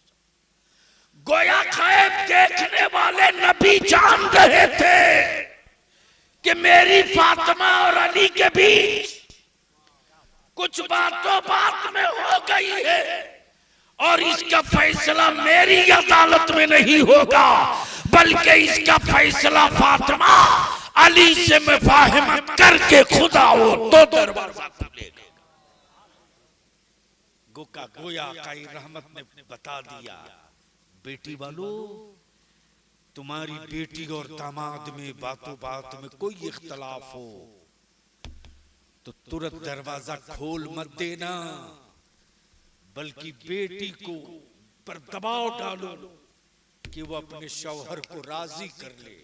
गोया ख्वाब देखने वाले नबी जान रहे थे कि मेरी फातिमा और अली के बीच कुछ बातों बात में हो गई है और इसका फैसला मेरी अदालत में नहीं होगा, बल्कि इसका फैसला फातिमा अली से मुफाहमत करके खुदा हो तो दरवाजा खुलेगा। गोया काई रहमत ने बता दिया बेटी वालों, तुम्हारी बेटी और दामाद में बातों बात में कोई इख्तलाफ हो तो तुरंत दरवाजा खोल मत देना, बल्कि बेटी को पर दबाव डालो कि वो अपने शौहर को राजी कर ले।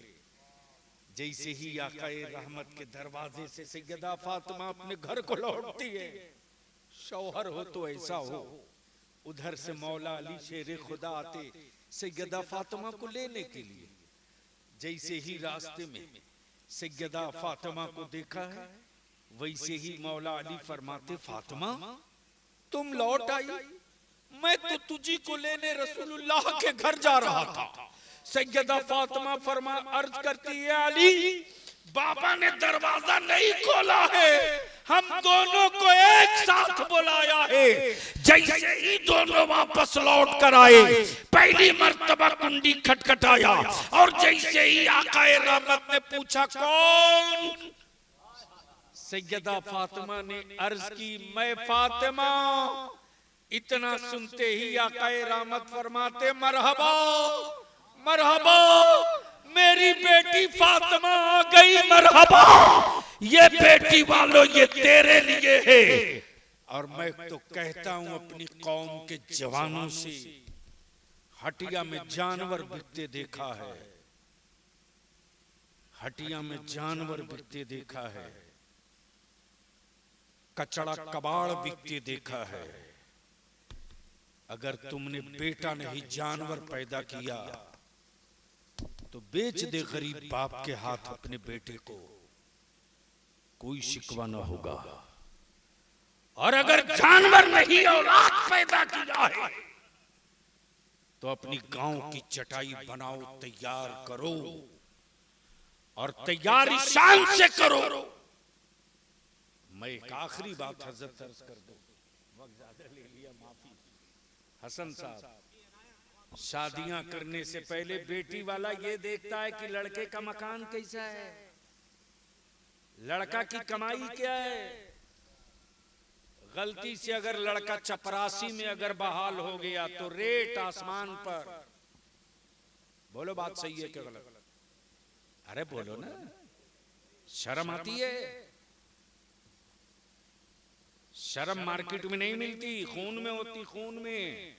जैसे ही आकाए रहमत के दरवाजे से सैयदा फातिमा अपने घर को लौटती है, शौहर हो तो ऐसा हो, उधर से मौला अली शेर खुदा आते सैयदा फातिमा को लेने के लिए। जैसे ही रास्ते में सैयदा फातिमा को देखा है, वैसे ही मौला अली फरमाते फातिमा तुम लौट आई, मैं तो तुझी को लेने रसूलुल्लाह के घर जा रहा था। सैयदा फातिमा फरमा अर्ज करती है अली, बाबा ने दरवाजा नहीं खोला है, हम दोनों को एक साथ बुलाया है। जैसे ही दोनों वापस लौट कर आए, पहली मर्तबा कुंडी खटखटाया और जैसे ही आकाए रहमत ने पूछा कौन? सैयदा फातिमा ने अर्ज की मैं फातिमा। इतना सुनते ही आकाए रहमत फरमाते मरहबा मरहबा, मेरी बेटी फातिमा आ गई, मरहबा। ये बेटी वालों ये तेरे लिए है। और मैं तो कहता हूं अपनी कौम के जवानों से, हटिया में जानवर बिकते देखा है, हटिया में जानवर बिकते देखा है, कचड़ा कबाड़ बिकते देखा है। अगर तुमने बेटा नहीं जानवर पैदा किया तो बेच दे गरीब बाप के हाथ अपने बेटे को, कोई शिकवा न होगा। और अगर जानवर नहीं औलाद पैदा किया है तो अपनी गांव की चटाई बनाओ, तैयार करो और तैयारी शान से करो। मैं एक आखिरी बात हजरत अर्ज कर दूं, वक्त ज्यादा ले लिया, माफी। हसन साहब, शादियां करने से पहले बेटी वाला ये देखता है कि लड़के का मकान कैसा है, लड़का की कमाई क्या है, गलती से अगर लड़का चपरासी में अगर बहाल हो गया तो रेट आसमान पर। बोलो बात सही है क्या गलत? अरे बोलो ना, शर्म आती है? शर्म मार्केट में नहीं मिलती, खून में होती, खून में।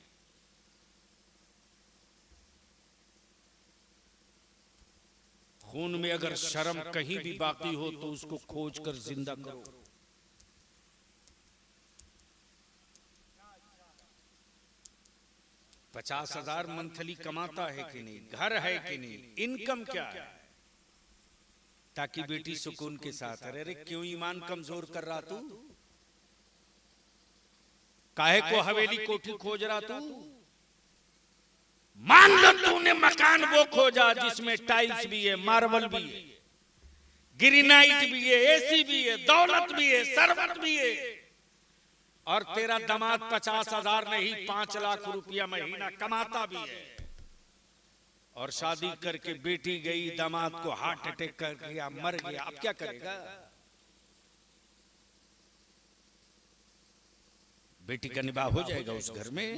खून में अगर शर्म कहीं भी बाकी हो तो उसको खोज कर जिंदा करो। $50,000 मंथली कमाता है कि नहीं, घर है कि नहीं, इनकम क्या है, ताकि बेटी सुकून के साथ। अरे क्यों ईमान कमजोर कर रहा तू? काहे को हवेली कोठी खोज रहा तू? मान लो तूने मकान वो खोजा जिसमें टाइल्स भी है, मार्बल भी है, ग्रेनाइट भी है, एसी भी है, दौलत भी है, सरवत भी है, और तेरा दामाद 50,000 नहीं 5 लाख रुपया महीना कमाता भी है, और शादी करके बेटी गई, दामाद को हार्ट अटैक कर गया, मर गया, अब क्या करेगा? बेटी का निबाह हो जाएगा उस घर में?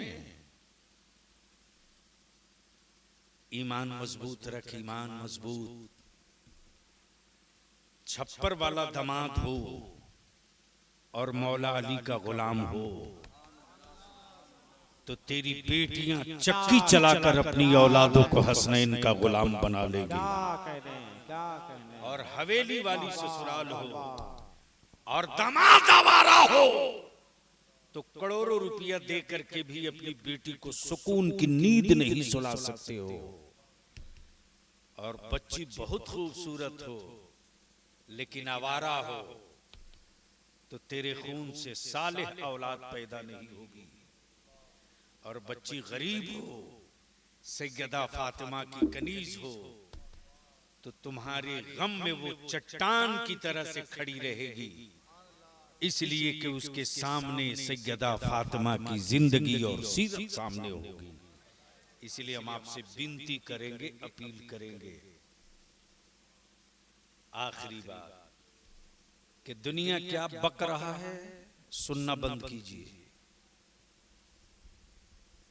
ईमान मजबूत रख, ईमान मजबूत। छप्पर वाला दामाद हो और मौला अली का गुलाम हो तो तेरी बेटियां चक्की चलाकर अपनी औलादों को हसनैन का गुलाम बना लेगी। और हवेली वाली ससुराल हो और दामाद आवारा हो तो करोड़ों रुपया दे करके भी अपनी बेटी को सुकून की नींद नहीं सुला सकते हो। और बच्ची बहुत खूबसूरत हो लेकिन आवारा हो तो तेरे खून से सालेह औलाद पैदा नहीं होगी। और बच्ची गरीब हो, सैयदा फातिमा की कनीज हो तो तुम्हारे गम में वो चट्टान की तरह से खड़ी रहेगी, इसलिए कि उसके सामने सैयदा फातिमा की जिंदगी और सीरत सामने होगी। इसलिए हम आपसे विनती करेंगे, अपील करेंगे, आखिरी बात कि दुनिया क्या बक रहा है सुनना बंद कीजिए।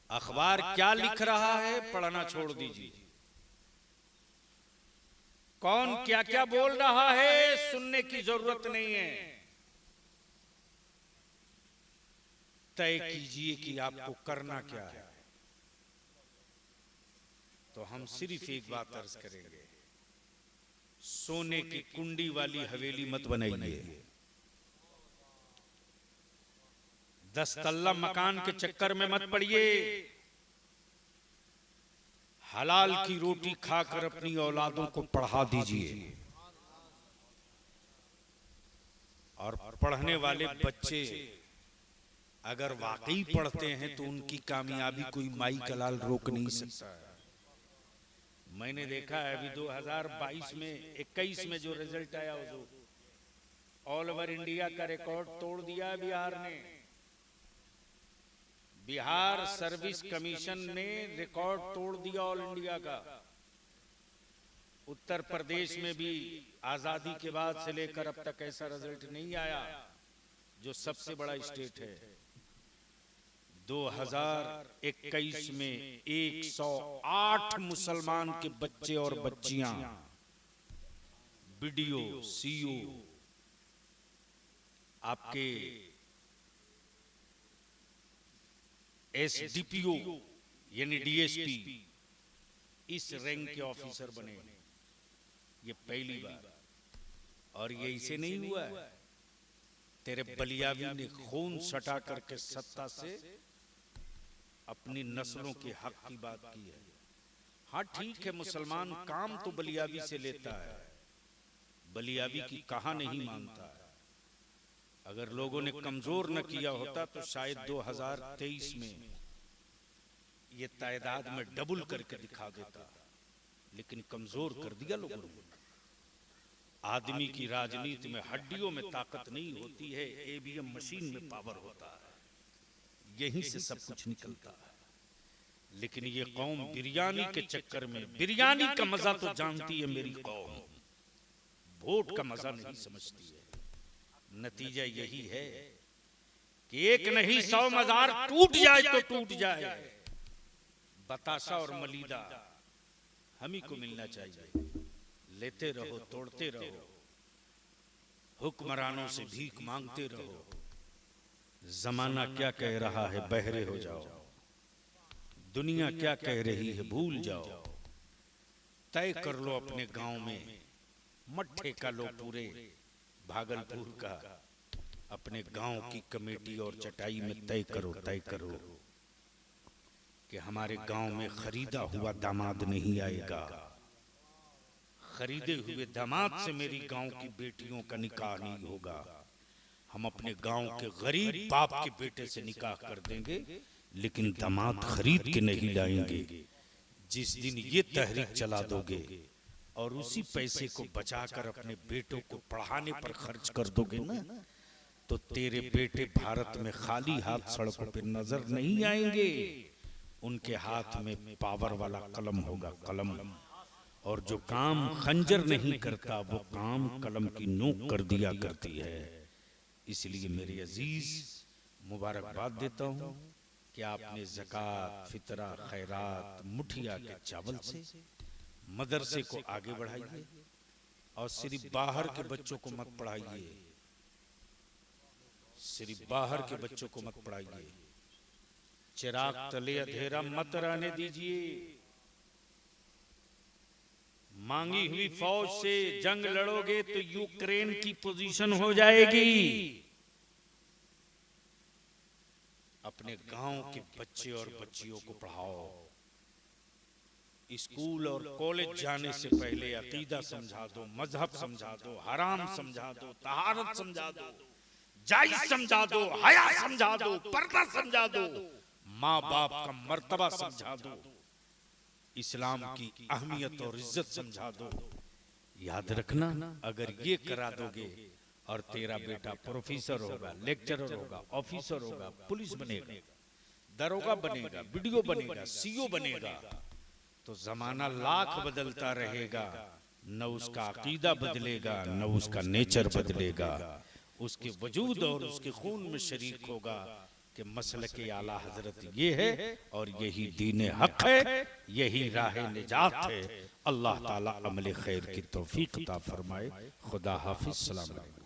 अखबार क्या लिख रहा है पढ़ना छोड़ दीजिए। कौन क्या क्या बोल रहा है सुनने की जरूरत नहीं है। तय कीजिए कि आपको करना क्या है। तो हम सिर्फ एक बात अर्ज करेंगे, सोने की कुंडी वाली हवेली मत बनाइए। 10 तल्ला मकान के चक्कर में मत पड़िए। हलाल की रोटी खाकर अपनी औलादों को पढ़ा दीजिए। और पढ़ने वाले बच्चे अगर वाकई पढ़ते हैं तो उनकी कामयाबी कोई माई का लाल रोक नहीं सकता। मैंने देखा है अभी 2022 में 21 में जो रिजल्ट आया जो ऑल ओवर इंडिया का रिकॉर्ड तोड़ दिया बिहार ने। बिहार सर्विस कमीशन ने रिकॉर्ड तोड़ दिया ऑल इंडिया का। उत्तर प्रदेश में भी आजादी के बाद से लेकर अब तक ऐसा रिजल्ट नहीं आया, जो सबसे बड़ा स्टेट है। 2021 में 108 मुसलमान के बच्चे और बच्चियां बीडीओ, सीओ, आपके एसडीपीओ यानी डीएसपी इस रैंक के ऑफिसर बने। ये पहली बार। और ये इसे नहीं हुआ है, तेरे बलियावी ने खून सटा करके सत्ता से अपनी नस्लों के हक की बात की है। हाँ ठीक है, मुसलमान काम तो बलियावी से लेता है, बलियावी की कहा नहीं मानता है। अगर लोगों ने कमजोर न किया होता तो शायद 2023 में ये तादाद में डबल करके दिखा देता, लेकिन कमजोर कर दिया लोगों ने। आदमी की राजनीति में हड्डियों में ताकत नहीं होती है, ईवीएम मशीन में पावर होता है। यहीं से सब कुछ निकलता है। लेकिन ये कौम बिरयानी के चक्कर में, बिरयानी का मजा तो जानती है मेरी कौम, वोट का मजा नहीं समझती है। नतीजा यही है कि एक नहीं 100 मजार टूट जाए तो टूट जाए, बताशा और मलीदा हम ही को मिलना चाहिए। लेते रहो, तोड़ते रहो, हुक्मरानों से भीख मांगते रहो। जमाना क्या कह रहा है बहरे हो जाओ, दुनिया क्या कह रही है भूल जाओ। तय कर लो अपने गांव में, मट्ठे का लो पूरे भागलपुर का, अपने गांव की कमेटी और चटाई में तय करो कि हमारे गांव में खरीदा हुआ दामाद नहीं आएगा, खरीदे हुए दामाद से मेरी गांव की बेटियों का निकाह नहीं होगा। हम अपने गांव के गरीब बाप के बेटे से निकाह कर देंगे, लेकिन दामाद खरीद के नहीं लाएंगे। जिस दिन ये तहरीक चला दोगे और उसी पैसे को बचाकर अपने बेटों को पढ़ाने पर खर्च कर दोगे ना, तो तेरे बेटे भारत में खाली हाथ सड़कों पर नजर नहीं आएंगे। उनके हाथ में पावर वाला कलम होगा, कलम। और जो काम खंजर नहीं करता वो काम कलम की नोक कर दिया करती है। इसलिए मेरे अजीज मुबारकबाद देता हूँ कि आपने ज़कात, फितरा, खैरात, मुठिया के चावल से मदरसे को आगे बढ़ाइए और सिर्फ बाहर के बच्चों को मत पढ़ाइए, सिर्फ बाहर के बच्चों को मत पढ़ाइए। चिराग तले अंधेरा मत रहने दीजिए। मांगी हुई फौज से जंग लड़ोगे तो यूक्रेन की पोजीशन हो जाएगी। अपने गांव के बच्चे और बच्चियों को पढ़ाओ। स्कूल और कॉलेज जाने से पहले अकीदा समझा दो, मजहब समझा दो, हराम समझा दो, तहारत समझा दो, जायज समझा दो, हया समझा दो, पर्दा समझा दो, माँ बाप का मर्तबा समझा दो, इस्लाम की अहमियत और इज्जत समझा दो। याद रखना, अगर ये करा दोगे और तेरा बेटा प्रोफेसर होगा, लेक्चरर होगा, ऑफिसर होगा, पुलिस बनेगा, दरोगा बनेगा, वीडियो बनेगा, सीओ बनेगा, तो जमाना लाख बदलता रहेगा, न उसका अकीदा बदलेगा, न उसका नेचर बदलेगा। उसके वजूद और उसके खून में शरीक होगा कि मसलके आला हजरत ये है और यही दीन हक है, यही राह निजात है। अल्लाह ताला अमल खैर की तौफीक अता फरमाए। खुदा हाफिज। सलाम अलैकुम।